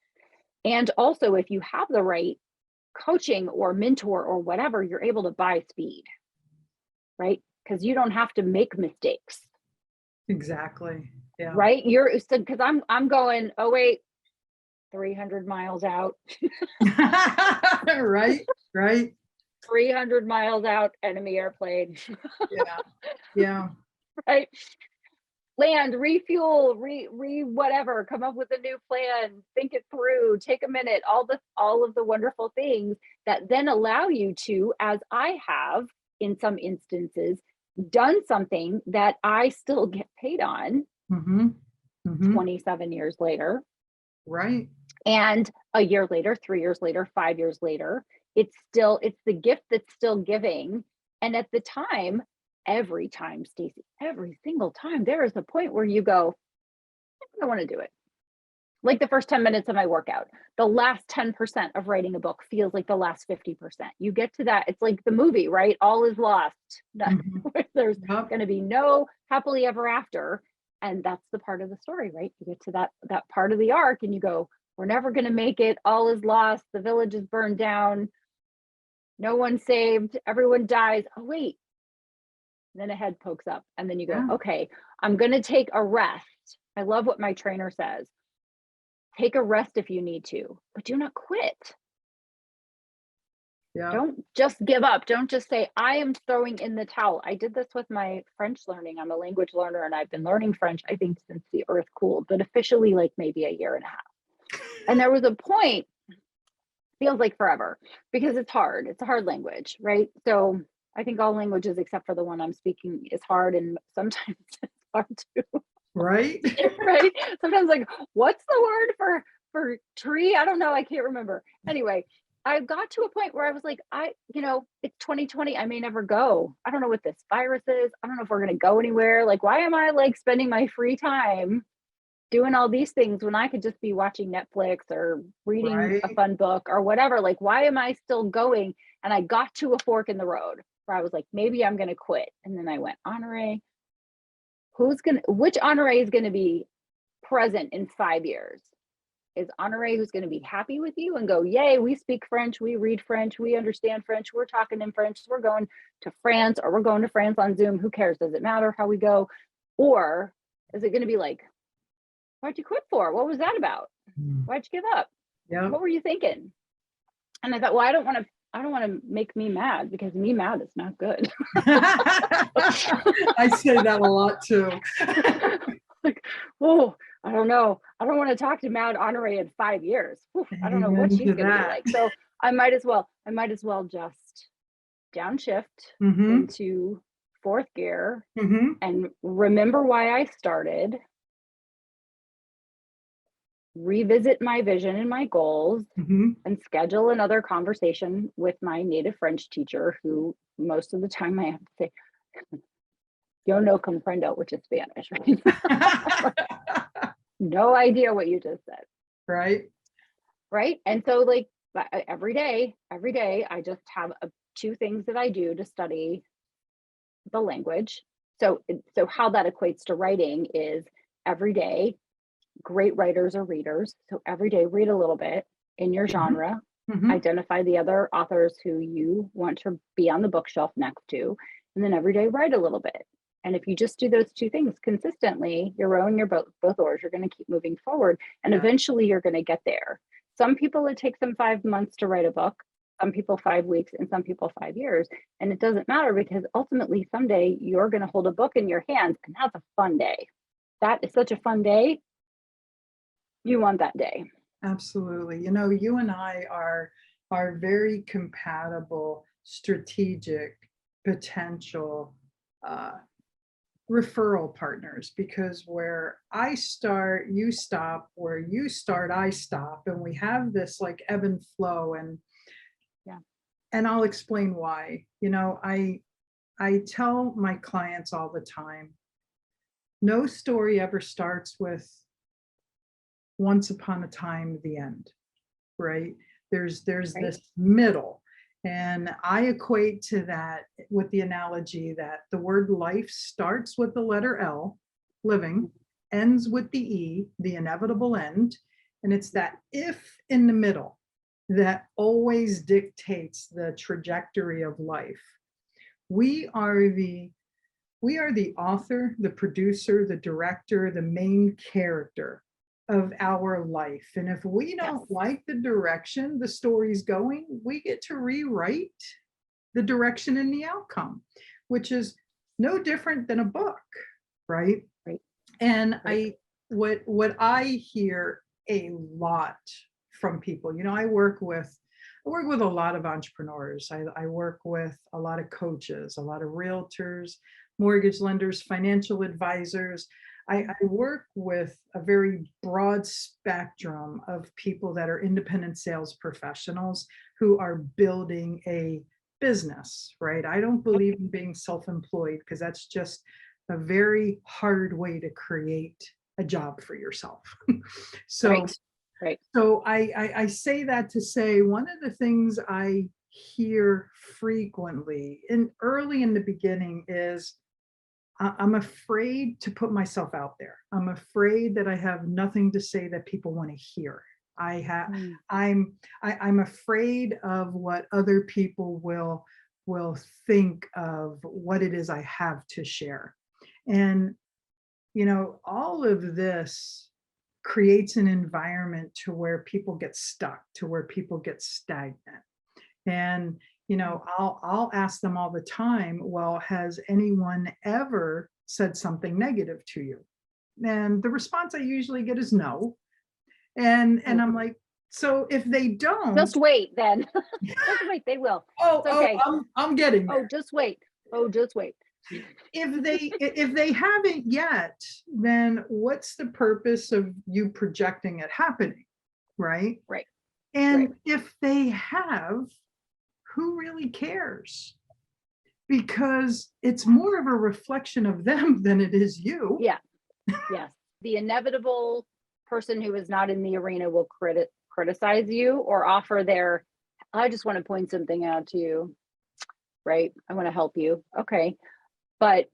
and also if you have the right coaching or mentor or whatever, you're able to buy speed, right? Because you don't have to make mistakes. Exactly. Yeah. Right? Because I'm going, oh wait, 300 miles out. Right. 300 miles out, enemy airplane. Yeah. Right? Land, refuel, whatever, come up with a new plan, think it through, take a minute, all of the wonderful things that then allow you to, as I have in some instances, done something that I still get paid on 27 years later. Right. And a year later, 3 years later, 5 years later, it's the gift that's still giving. And at the time, every time, Stacey, every single time, there is a point where you go, I don't want to do it. Like the first 10 minutes of my workout, the last 10% of writing a book feels like the last 50%. You get to that, it's like the movie, right? All is lost. There's going to be no happily ever after. And that's the part of the story, right? You get to that part of the arc and you go, we're never going to make it. All is lost. The village is burned down. No one's saved. Everyone dies. Oh, wait. And then a head pokes up and then you go, okay, I'm going to take a rest. I love what my trainer says. Take a rest if you need to, but do not quit. Yeah. Don't just give up. Don't just say, I am throwing in the towel. I did this with my French learning. I'm a language learner and I've been learning French, I think, since the earth cooled, but officially like maybe a year and a half. And there was a point, feels like forever, because it's hard. It's a hard language, right? So I think all languages except for the one I'm speaking is hard, and sometimes it's hard too. Right. Right. Sometimes like, what's the word for tree? I don't know. I can't remember. Anyway, I got to a point where I was like, it's 2020. I may never go. I don't know what this virus is. I don't know if we're going to go anywhere. Like, why am I like spending my free time doing all these things when I could just be watching Netflix or reading a fun book or whatever? Like, why am I still going? And I got to a fork in the road where I was like, maybe I'm going to quit. And then I went, Honorée, which Honorée is going to be present in 5 years? Is Honorée who's going to be happy with you and go, yay, we speak French, we read French, we understand French, we're talking in French, we're going to France, or we're going to France on Zoom, who cares? Does it matter how we go? Or is it going to be like, why'd you quit for? What was that about? Why'd you give up? Yeah. What were you thinking? And I thought, well, I don't want to make me mad, because me mad is not good. I say that a lot too. Like, oh, I don't know. I don't want to talk to Mad Honorée in 5 years. I don't know what she's going to be like. So I might as well just downshift into fourth gear and remember why I started, revisit my vision and my goals, and schedule another conversation with my native French teacher, who most of the time I have to say, yo no comprendo, which is Spanish, right? No idea what you just said. Right. And so like every day, I just have 2 things that I do to study the language. So how that equates to writing is every day, great writers or readers. So every day, read a little bit in your genre, identify the other authors who you want to be on the bookshelf next to, and then every day write a little bit. And if you just do those 2 things consistently, you're rowing your boat both oars. You're going to keep moving forward, and eventually you're going to get there. Some people, it takes them 5 months to write a book. Some people 5 weeks, and some people 5 years. And it doesn't matter, because ultimately someday you're going to hold a book in your hands, and that's a fun day. That is such a fun day. You want that day. Absolutely. You and I are very compatible, strategic, potential referral partners, because where I start, you stop, where you start, I stop, and we have this like ebb and flow. Yeah. And I'll explain why. I tell my clients all the time, no story ever starts with once upon a time, the end, right? There's Right. this middle. And I equate to that with the analogy that the word life starts with the letter L, living, ends with the E, the inevitable end. And it's that if in the middle that always dictates the trajectory of life. We are the author, the producer, the director, the main character of our life. And if we don't Yes. like the direction the story's going, we get to rewrite the direction and the outcome, which is no different than a book, right? Right. And Right. what I hear a lot from people, I work with a lot of entrepreneurs. I work with a lot of coaches, a lot of realtors, mortgage lenders, financial advisors. I work with a very broad spectrum of people that are independent sales professionals who are building a business, right? I don't believe in being self-employed because that's just a very hard way to create a job for yourself. So, Right. so I say that to say one of the things I hear frequently and early in the beginning is I'm afraid to put myself out there. I'm afraid that I have nothing to say that people want to hear. I'm afraid of what other people will think of what it is I have to share. And all of this creates an environment to where people get stuck, to where people get stagnant. And I'll ask them all the time, well, has anyone ever said something negative to you? And the response I usually get is no. And I'm like, so if they don't, Just wait then. Just wait, they will. It's okay. I'm getting there. Just wait. Just wait. If they haven't yet, then what's the purpose of you projecting it happening? Right. Right. And if they have, who really cares? Because it's more of a reflection of them than it is you. Yeah. Yes. The inevitable person who is not in the arena will criticize you or offer their, I just want to point something out to you. Right. I want to help you. Okay. But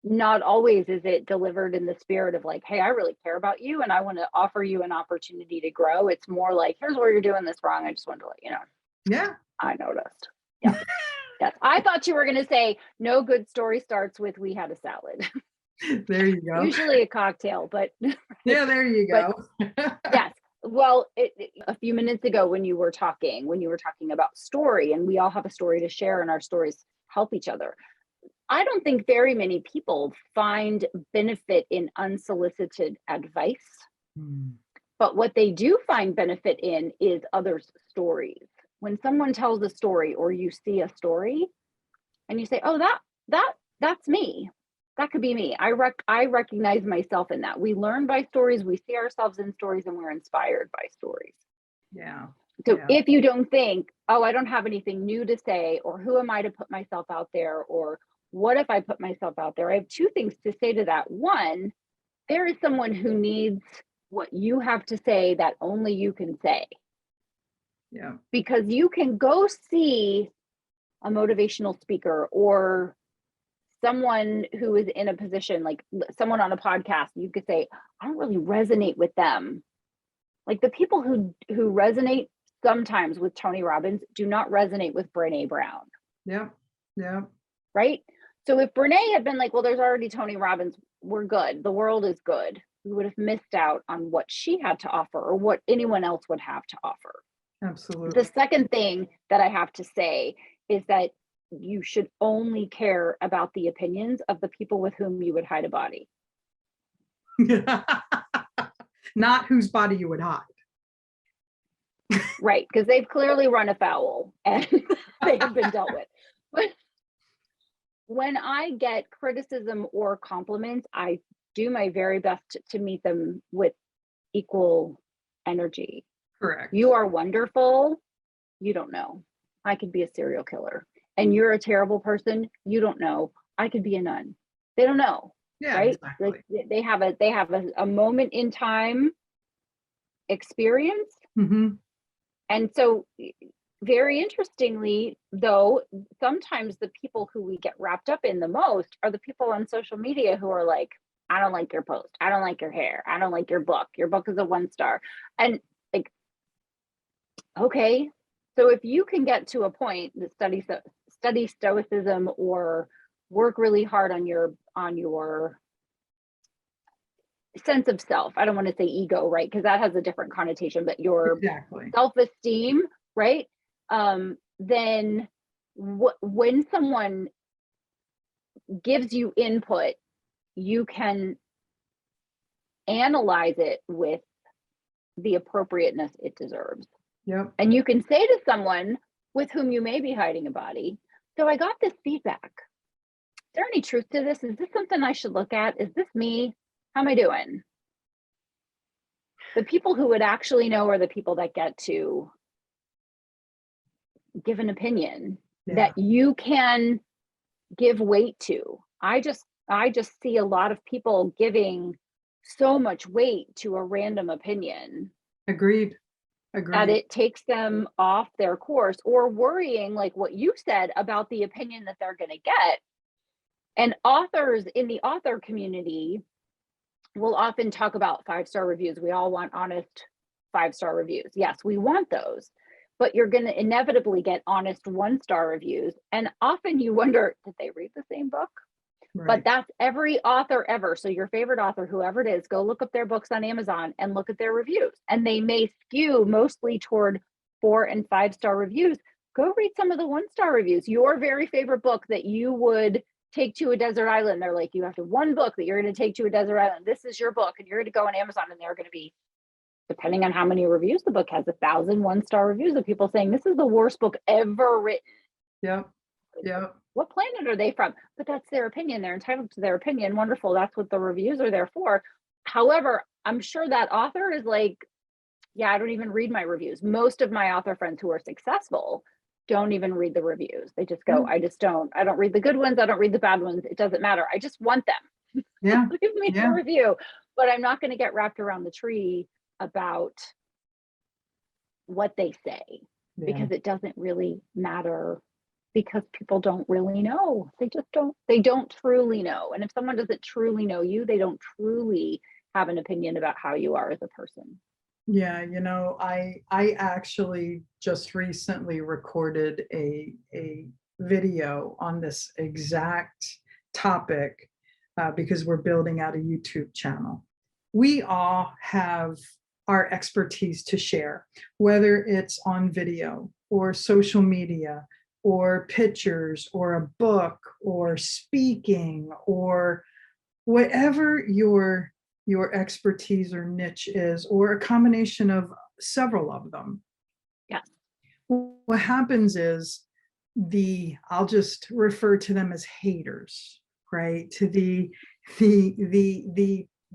not always is it delivered in the spirit of like, hey, I really care about you and I want to offer you an opportunity to grow. It's more like, here's where you're doing this wrong. I just wanted to let you know. Yeah. I noticed. Yeah. Yes. I thought you were going to say no good story starts with we had a salad. There you go. Usually a cocktail, but yeah, there you go. Yes. Well, a few minutes ago when you were talking about story, and we all have a story to share and our stories help each other. I don't think very many people find benefit in unsolicited advice, but what they do find benefit in is others' stories. When someone tells a story or you see a story and you say, oh, that's me. That could be me. I recognize myself in that. We learn by stories, we see ourselves in stories, and we're inspired by stories. Yeah. So if you don't think, oh, I don't have anything new to say, or who am I to put myself out there, or what if I put myself out there? I have two things to say to that. One, there is someone who needs what you have to say that only you can say. Yeah. Because you can go see a motivational speaker or someone who is in a position, like someone on a podcast, you could say, I don't really resonate with them. Like the people who resonate sometimes with Tony Robbins do not resonate with Brené Brown. Yeah. Yeah. Right. So if Brené had been like, well, there's already Tony Robbins, we're good. The world is good. We would have missed out on what she had to offer or what anyone else would have to offer. Absolutely. The second thing that I have to say is that you should only care about the opinions of the people with whom you would hide a body. Not whose body you would hide. Right, because they've clearly run afoul and they have been dealt with. But when I get criticism or compliments, I do my very best to meet them with equal energy. Correct. You are wonderful. You don't know. I could be a serial killer. And you're a terrible person. You don't know. I could be a nun. They don't know. Yeah, right? exactly. Like they have a moment in time experience. Mm-hmm. And so very interestingly, though, sometimes the people who we get wrapped up in the most are the people on social media who are like, I don't like your post. I don't like your hair. I don't like your book. Your book is a 1-star. And like, okay, so if you can get to a point that study stoicism or work really hard on your sense of self. I don't want to say ego, right? Because that has a different connotation, but your Exactly. self-esteem, right? Then when someone gives you input, you can analyze it with the appropriateness it deserves. Yep. And you can say to someone with whom you may be hiding a body, so I got this feedback. Is there any truth to this? Is this something I should look at? Is this me? How am I doing? The people who would actually know are the people that get to give an opinion that you can give weight to. I just see a lot of people giving so much weight to a random opinion. Agreed. That it takes them off their course, or worrying, like what you said, about the opinion that they're going to get. And authors in the author community will often talk about 5-star reviews. We all want honest 5-star reviews. Yes, we want those, but you're going to inevitably get honest 1-star reviews. And often you wonder, did they read the same book? Right. But that's every author ever. So your favorite author, whoever it is, go look up their books on Amazon and look at their reviews. And they may skew mostly toward 4- and 5-star reviews. Go read some of the 1-star reviews. Your very favorite book that you would take to a desert island. They're like, you have to one book that you're going to take to a desert island. This is your book. And you're going to go on Amazon, and they're going to be, depending on how many reviews the book has, 1,000 1-star reviews of people saying this is the worst book ever written. Yep. Yep. What planet are they from? But that's their opinion. They're entitled to their opinion. Wonderful. That's what the reviews are there for. However, I'm sure that author is like, yeah, I don't even read my reviews. Most of my author friends who are successful don't even read the reviews. They just go, I don't read the good ones. I don't read the bad ones. It doesn't matter. I just want them. Yeah. Give me a review. But I'm not going to get wrapped around the tree about what they say, because it doesn't really matter, because people don't really know. They don't truly know. And if someone doesn't truly know you, they don't truly have an opinion about how you are as a person. Yeah, I actually just recently recorded a video on this exact topic because we're building out a YouTube channel. We all have our expertise to share, whether it's on video or social media or pictures or a book or speaking or whatever your expertise or niche is, or a combination of several of them. Yes. What happens is I'll just refer to them as haters, right? To the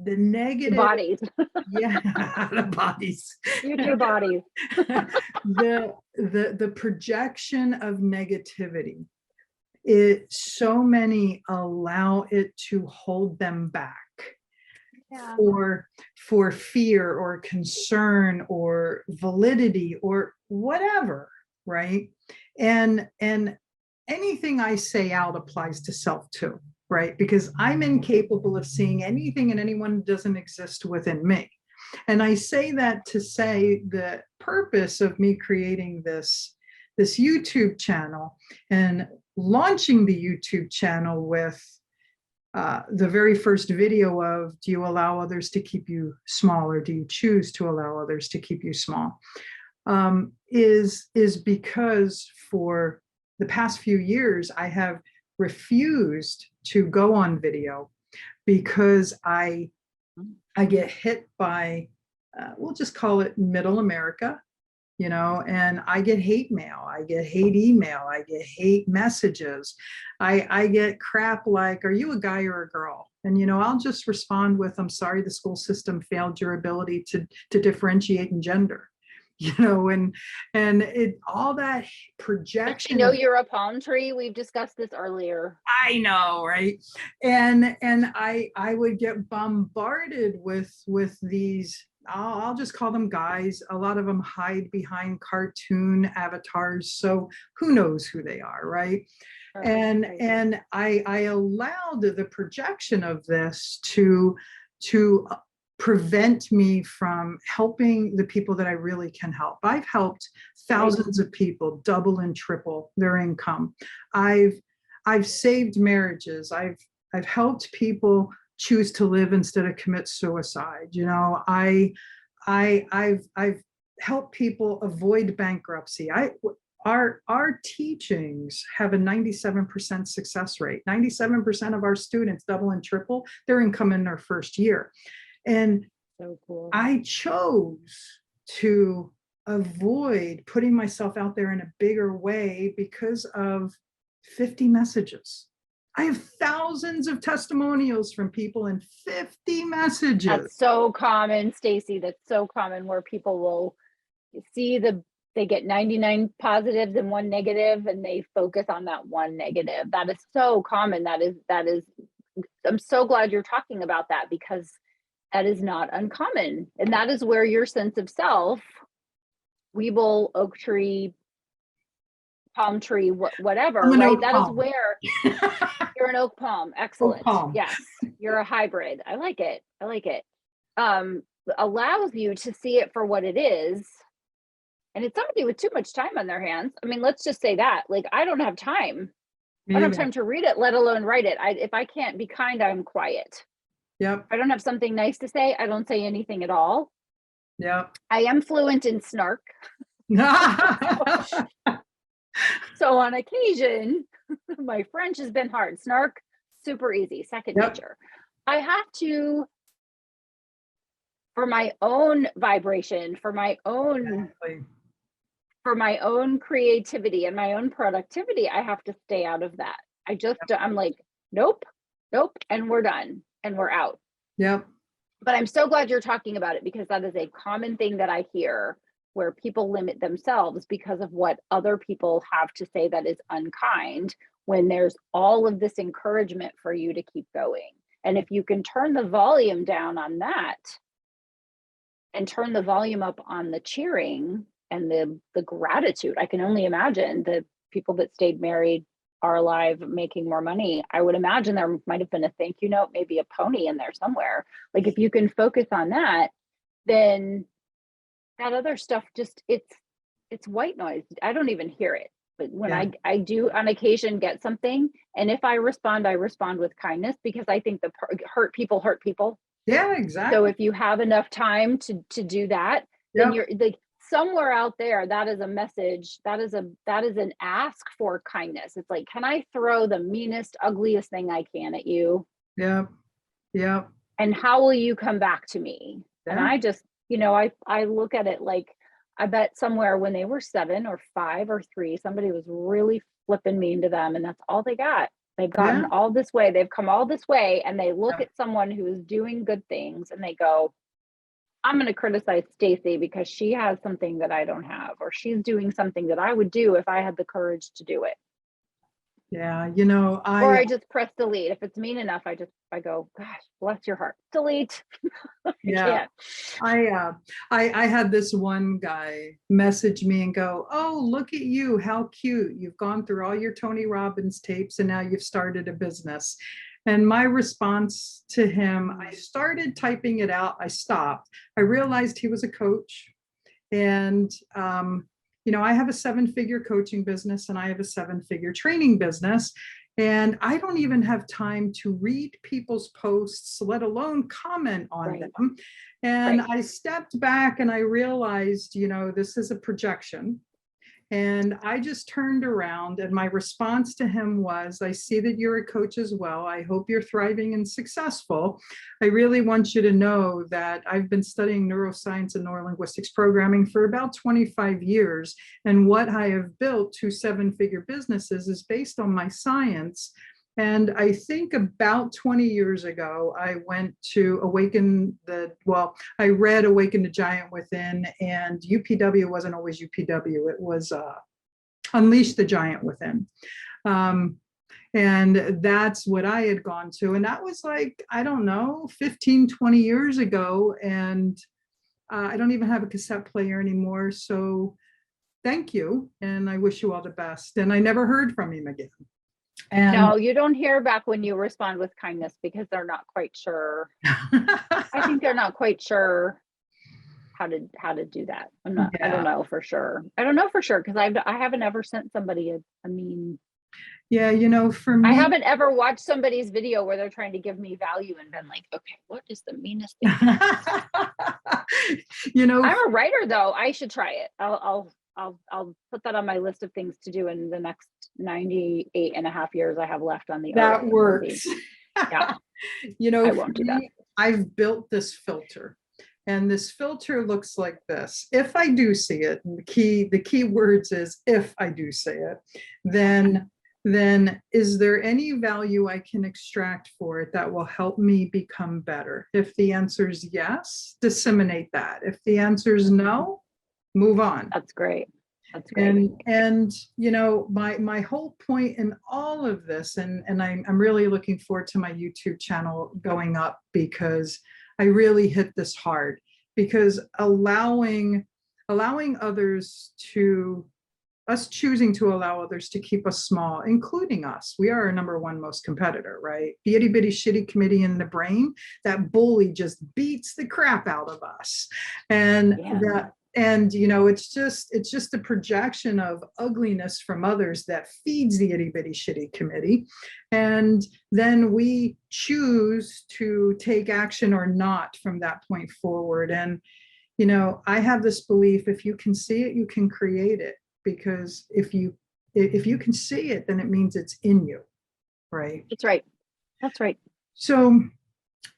negative bodies. Yeah, the bodies. Future bodies. the projection of negativity. So many allow it to hold them back. Yeah. For fear or concern or validity or whatever, right? And anything I say out applies to self too, right? Because I'm incapable of seeing anything and anyone doesn't exist within me. And I say that to say the purpose of me creating this YouTube channel and launching the YouTube channel with the very first video of, do you allow others to keep you small, or do you choose to allow others to keep you small, is because for the past few years, I have refused to go on video because I get hit by, we'll just call it middle America, and I get hate mail, I get hate email, I get hate messages. I get crap like, are you a guy or a girl? And, I'll just respond with, I'm sorry, the school system failed your ability to differentiate in gender, and it, all that projection. I know you're a palm tree. We've discussed this earlier. I know, right? And I would get bombarded with these, I'll just call them guys. A lot of them hide behind cartoon avatars, so who knows who they are, right? And I allowed the projection of this to prevent me from helping the people that I really can help. I've helped thousands of people double and triple their income. I've saved marriages. I've helped people choose to live instead of commit suicide. I've helped people avoid bankruptcy. Our teachings have a 97% success rate. 97% of our students double and triple their income in their first year. And so cool. I chose to avoid putting myself out there in a bigger way because of 50 messages. I have thousands of testimonials from people in 50 messages. That's so common, Stacey. That's so common, where people will see they get 99 positives and 1 negative, and they focus on that 1 negative. That is so common. That is, I'm so glad you're talking about that, because that is not uncommon. And that is where your sense of self, weeble, oak tree, palm tree, whatever, right? That is where you're an oak palm. Excellent. Palm. Yes. You're a hybrid. I like it. Allows you to see it for what it is. And it's somebody with too much time on their hands. I mean, let's just say that, like, I don't have time. I don't have time to read it, let alone write it. If I can't be kind, I'm quiet. Yep. I don't have something nice to say, I don't say anything at all. Yep. I am fluent in snark. So on occasion, my French has been hard. Snark, super easy, second nature. I have to, for my own vibration, for my own creativity and my own productivity, I have to stay out of that. I'm like, nope, and we're done. And we're out. Yep. But I'm so glad you're talking about it, because that is a common thing that I hear, where people limit themselves because of what other people have to say that is unkind, when there's all of this encouragement for you to keep going. And if you can turn the volume down on that and turn the volume up on the cheering and the gratitude, I can only imagine the people that stayed married, are alive, making more money. I would imagine there might have been a thank you note, maybe a pony in there somewhere. Like, if you can focus on that, then that other stuff just, it's white noise. I don't even hear it. But when I do on occasion get something, and if I respond with kindness, because I think the hurt people. Yeah, exactly. So if you have enough time to do that, then you're like, somewhere out there, that is a message, that is an ask for kindness. It's like, can I throw the meanest, ugliest thing I can at you? Yeah. And how will you come back to me? And I just, I look at it like, I bet somewhere when they were 7 or 5 or 3, somebody was really flipping mean to them, and that's all they got. They've gotten all this way, they've come all this way, and they look at someone who is doing good things and they go, I'm going to criticize Stacey because she has something that I don't have, or she's doing something that I would do if I had the courage to do it. Yeah, or I just press delete. If it's mean enough, I go, gosh, bless your heart, delete. Yeah. I had this one guy message me and go, oh, look at you, how cute. You've gone through all your Tony Robbins tapes and now you've started a business. And my response to him, I started typing it out. I stopped. I realized he was a coach. And, I have a 7-figure coaching business and I have a 7-figure training business. And I don't even have time to read people's posts, let alone comment on them. And I stepped back and I realized, this is a projection. And I just turned around and my response to him was, I see that you're a coach as well. I hope you're thriving and successful. I really want you to know that I've been studying neuroscience and neurolinguistics programming for about 25 years. And what I have built 2 seven-figure businesses is based on my science. And I think about 20 years ago, I went to I read Awaken the Giant Within, and UPW wasn't always UPW. It was Unleash the Giant Within. And that's what I had gone to. And that was like, I don't know, 15, 20 years ago. And I don't even have a cassette player anymore. So thank you. And I wish you all the best. And I never heard from him again. And no, you don't hear back when you respond with kindness because they're not quite sure. I think they're not quite sure how to do that. I don't know for sure. I don't know for sure because I haven't ever sent somebody a mean. Yeah, for me, I haven't ever watched somebody's video where they're trying to give me value and been like, okay, what is the meanest thing? I'm a writer though. I should try it. I'll put that on my list of things to do in the next 98 and a half years I have left on the earth. That works. Yeah. I won't do that. I've built this filter, and this filter looks like this. If I do see it, and the key words is if I do see it, then is there any value I can extract for it that will help me become better? If the answer is yes, disseminate that. If the answer is no, move on. That's great. That's great. And my whole point in all of this, and I'm really looking forward to my YouTube channel going up because I really hit this hard, because allowing others to choosing to allow others to keep us small, including us. We are our number one most competitor, right? The itty bitty shitty committee in the brain, that bully just beats the crap out of us. And it's just a projection of ugliness from others that feeds the itty bitty shitty committee. And then we choose to take action or not from that point forward. And, I have this belief, if you can see it, you can create it. Because if you can see it, then it means it's in you, right? That's right. That's right. So,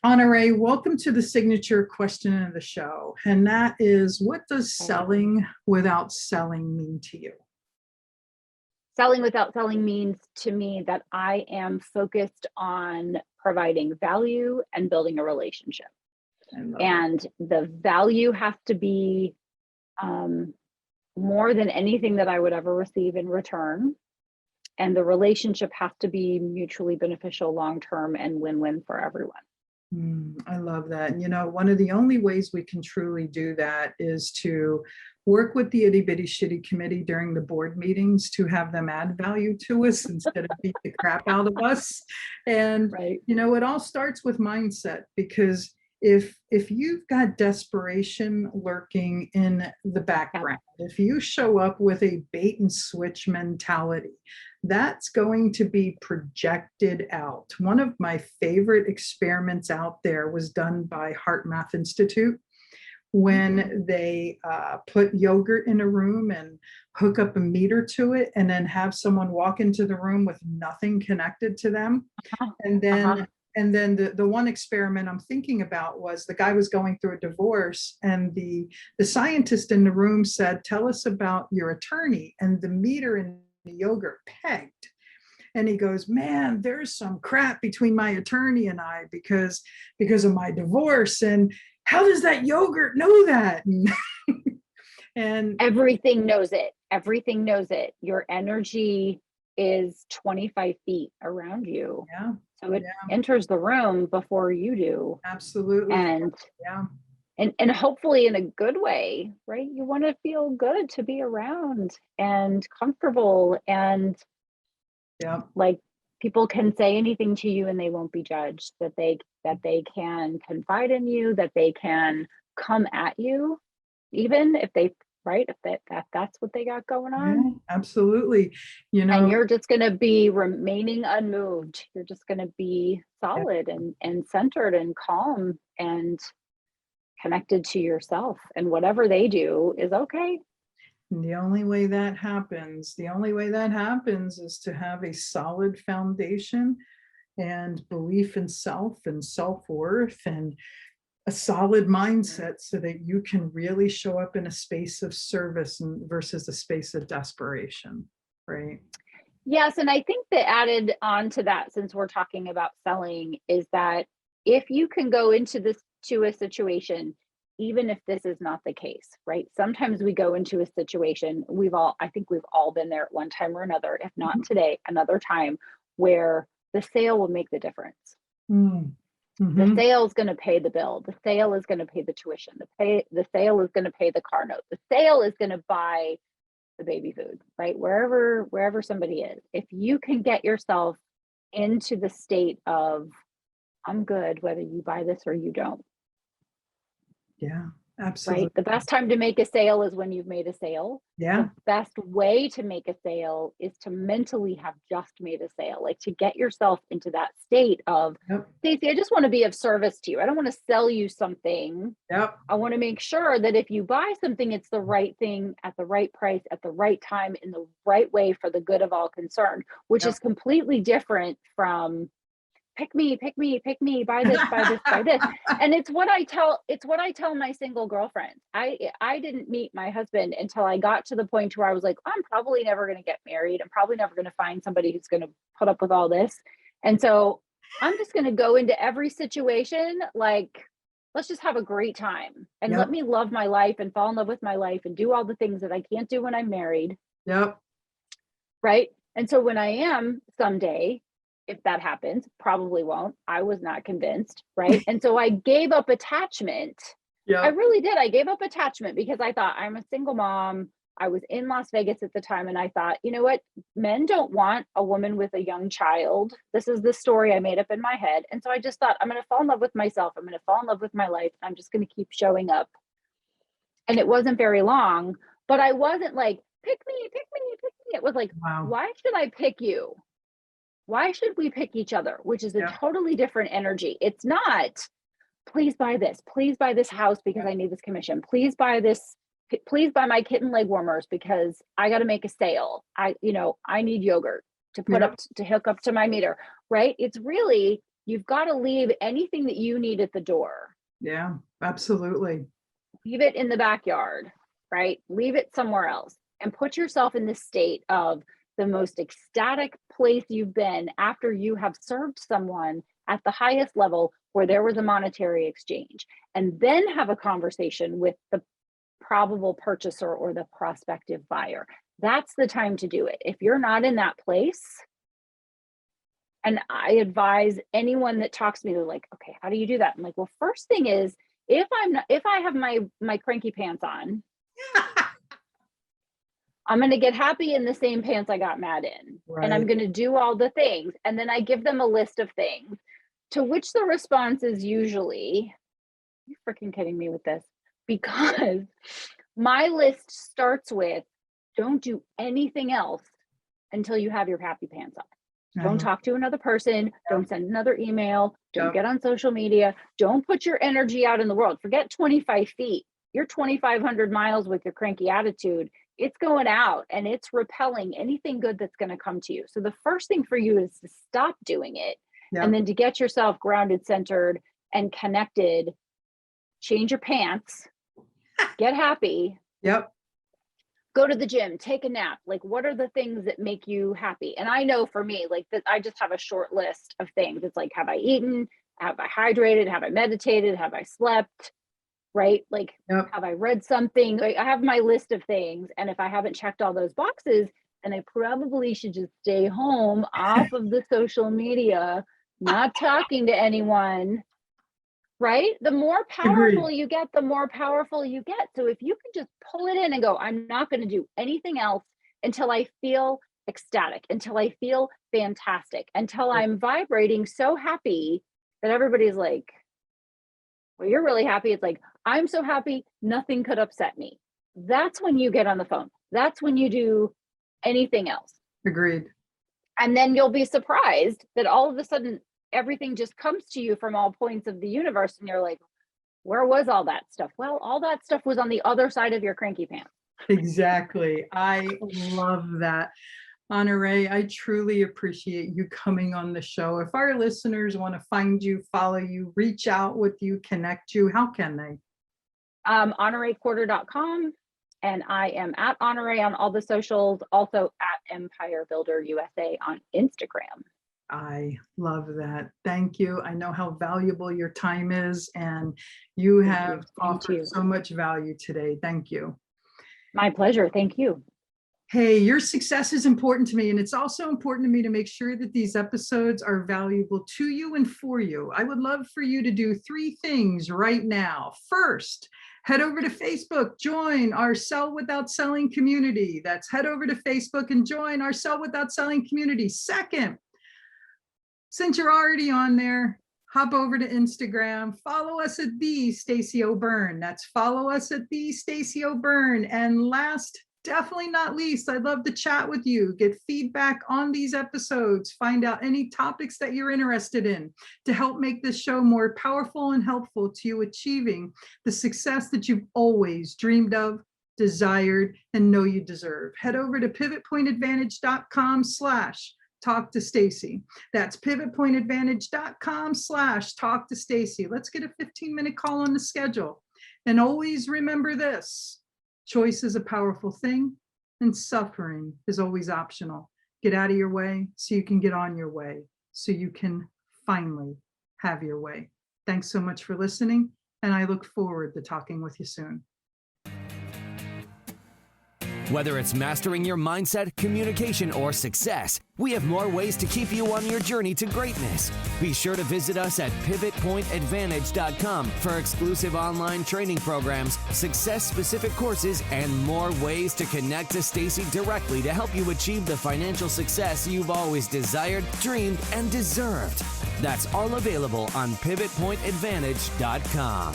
Honorée, welcome to the signature question of the show. And that is, what does selling without selling mean to you? Selling without selling means to me that I am focused on providing value and building a relationship. And the value has to be more than anything that I would ever receive in return. And the relationship has to be mutually beneficial, long-term, and win-win for everyone. I love that. And one of the only ways we can truly do that is to work with the itty bitty shitty committee during the board meetings to have them add value to us instead of beat the crap out of us. And, it all starts with mindset, because if you've got desperation lurking in the background, if you show up with a bait and switch mentality, that's going to be projected out. One of my favorite experiments out there was done by Heart Math Institute, when they put yogurt in a room and hook up a meter to it, and then have someone walk into the room with nothing connected to them. And then the one experiment I'm thinking about was the guy was going through a divorce, and the scientist in the room said, "Tell us about your attorney." And the meter in the yogurt pegged. And he goes, "Man, there's some crap between my attorney and I because of my divorce. And how does that yogurt know that?" And everything knows it. Everything knows it. Your energy is 25 feet around you. Yeah. So it enters the room before you do. Absolutely. And hopefully in a good way, right? You want to feel good to be around and comfortable, and like people can say anything to you and they won't be judged, that they can confide in you, that they can come at you, even if they if that's what they got going on. Yeah, absolutely. And you're just going to be remaining unmoved. You're just going to be solid and centered and calm and connected to yourself, and whatever they do is okay. And the only way that happens is to have a solid foundation and belief in self and self-worth and a solid mindset so that you can really show up in a space of service versus a space of desperation, right? Yes, and I think that added on to that, since we're talking about selling, is that if you can go into a situation, even if this is not the case, right? Sometimes we go into a situation, I think we've all been there at one time or another, if not today, another time, where the sale will make the difference. The sale is going to pay the bill. The sale is going to pay the tuition. The sale is going to pay the car note. The sale is going to buy the baby food, right? Wherever somebody is. If you can get yourself into the state of, I'm good, whether you buy this or you don't. Yeah, absolutely. Right? The best time to make a sale is when you've made a sale. Yeah. The best way to make a sale is to mentally have just made a sale, like to get yourself into that state of, Stacey, I just want to be of service to you. I don't want to sell you something. Yep. I want to make sure that if you buy something, it's the right thing at the right price, at the right time, in the right way for the good of all concerned, which is completely different from pick me, buy this, buy this, buy this. And it's what I tell my single girlfriends. I didn't meet my husband until I got to the point where I was like, I'm probably never going to get married. I'm probably never going to find somebody who's going to put up with all this. And so I'm just going to go into every situation like, let's just have a great time and let me love my life and fall in love with my life and do all the things that I can't do when I'm married. Yep. Right. And so when I am someday, if that happens, probably won't. I was not convinced, right? And so I gave up attachment. I really did. I gave up attachment because I thought, I'm a single mom. I was in Las Vegas at the time. And I thought, you know what? Men don't want a woman with a young child. This is the story I made up in my head. And so I just thought, I'm going to fall in love with myself. I'm going to fall in love with my life. I'm just going to keep showing up. And it wasn't very long, but I wasn't like, pick me. It was like, why should I pick you? Why should we pick each other? Which is a totally different energy. It's not, please buy this house because I need this commission. Please buy my kitten leg warmers because I got to make a sale. I need yogurt to put up to hook up to my meter, right? It's really, you've got to leave anything that you need at the door. Yeah, absolutely. Leave it in the backyard, right? Leave it somewhere else and put yourself in this state of the most ecstatic place you've been after you have served someone at the highest level where there was a monetary exchange, and then have a conversation with the probable purchaser or the prospective buyer. That's the time to do it. If you're not in that place, and I advise anyone that talks to me, they're like, okay, how do you do that? I'm like, well, first thing is, if I have my cranky pants on, I'm going to get happy in the same pants I got mad in. Right. And I'm going to do all the things. And then I give them a list of things, to which the response is usually, you're freaking kidding me with this, because my list starts with, don't do anything else until you have your happy pants on. Don't talk to another person. Don't send another email. Don't get on social media. Don't put your energy out in the world. Forget 25 feet. You're 2,500 miles with your cranky attitude. It's going out and it's repelling anything good that's going to come to you. So the first thing for you is to stop doing it, and then to get yourself grounded, centered, and connected. Change your pants, get happy. Go to the gym, take a nap. Like, what are the things that make you happy? And I know for me, like that, I just have a short list of things. It's like, have I eaten? Have I hydrated? Have I meditated? Have I slept? Right? Like, have I read something? Like, I have my list of things. And if I haven't checked all those boxes, then I probably should just stay home off of the social media, not talking to anyone. Right? The more powerful you get, the more powerful you get. So if you can just pull it in and go, I'm not going to do anything else until I feel ecstatic, until I feel fantastic, until I'm vibrating so happy that everybody's like, well, you're really happy. It's like, I'm so happy, nothing could upset me. That's when you get on the phone. That's when you do anything else. Agreed. And then you'll be surprised that all of a sudden, everything just comes to you from all points of the universe. And you're like, where was all that stuff? Well, all that stuff was on the other side of your cranky pants. Exactly. I love that. Honoree, I truly appreciate you coming on the show. If our listeners want to find you, follow you, reach out with you, connect you, how can they? HonoreeCorder.com. And I am at Honoree on all the socials, also at Empire Builder USA on Instagram. I love that. Thank you. I know how valuable your time is, and you have offered so much value today. Thank you. My pleasure. Thank you. Hey, your success is important to me, and it's also important to me to make sure that these episodes are valuable to you and for you. I would love for you to do 3 things right now. First, head over to Facebook, join our Sell Without Selling community. That's head over to Facebook and join our Sell Without Selling community. Second, since you're already on there, hop over to Instagram, follow us at the Stacey O'Byrne. That's follow us at the Stacey O'Byrne. And last, definitely not least, I'd love to chat with you, get feedback on these episodes, find out any topics that you're interested in to help make this show more powerful and helpful to you achieving the success that you've always dreamed of, desired, and know you deserve. Head over to pivotpointadvantage.com/talk to Stacey. That's pivotpointadvantage.com/talk to Stacey. Let's get a 15-minute call on the schedule. And always remember this: choice is a powerful thing, and suffering is always optional. Get out of your way so you can get on your way, so you can finally have your way. Thanks so much for listening, and I look forward to talking with you soon. Whether it's mastering your mindset, communication, or success, we have more ways to keep you on your journey to greatness. Be sure to visit us at pivotpointadvantage.com for exclusive online training programs, success-specific courses, and more ways to connect to Stacey directly to help you achieve the financial success you've always desired, dreamed, and deserved. That's all available on pivotpointadvantage.com.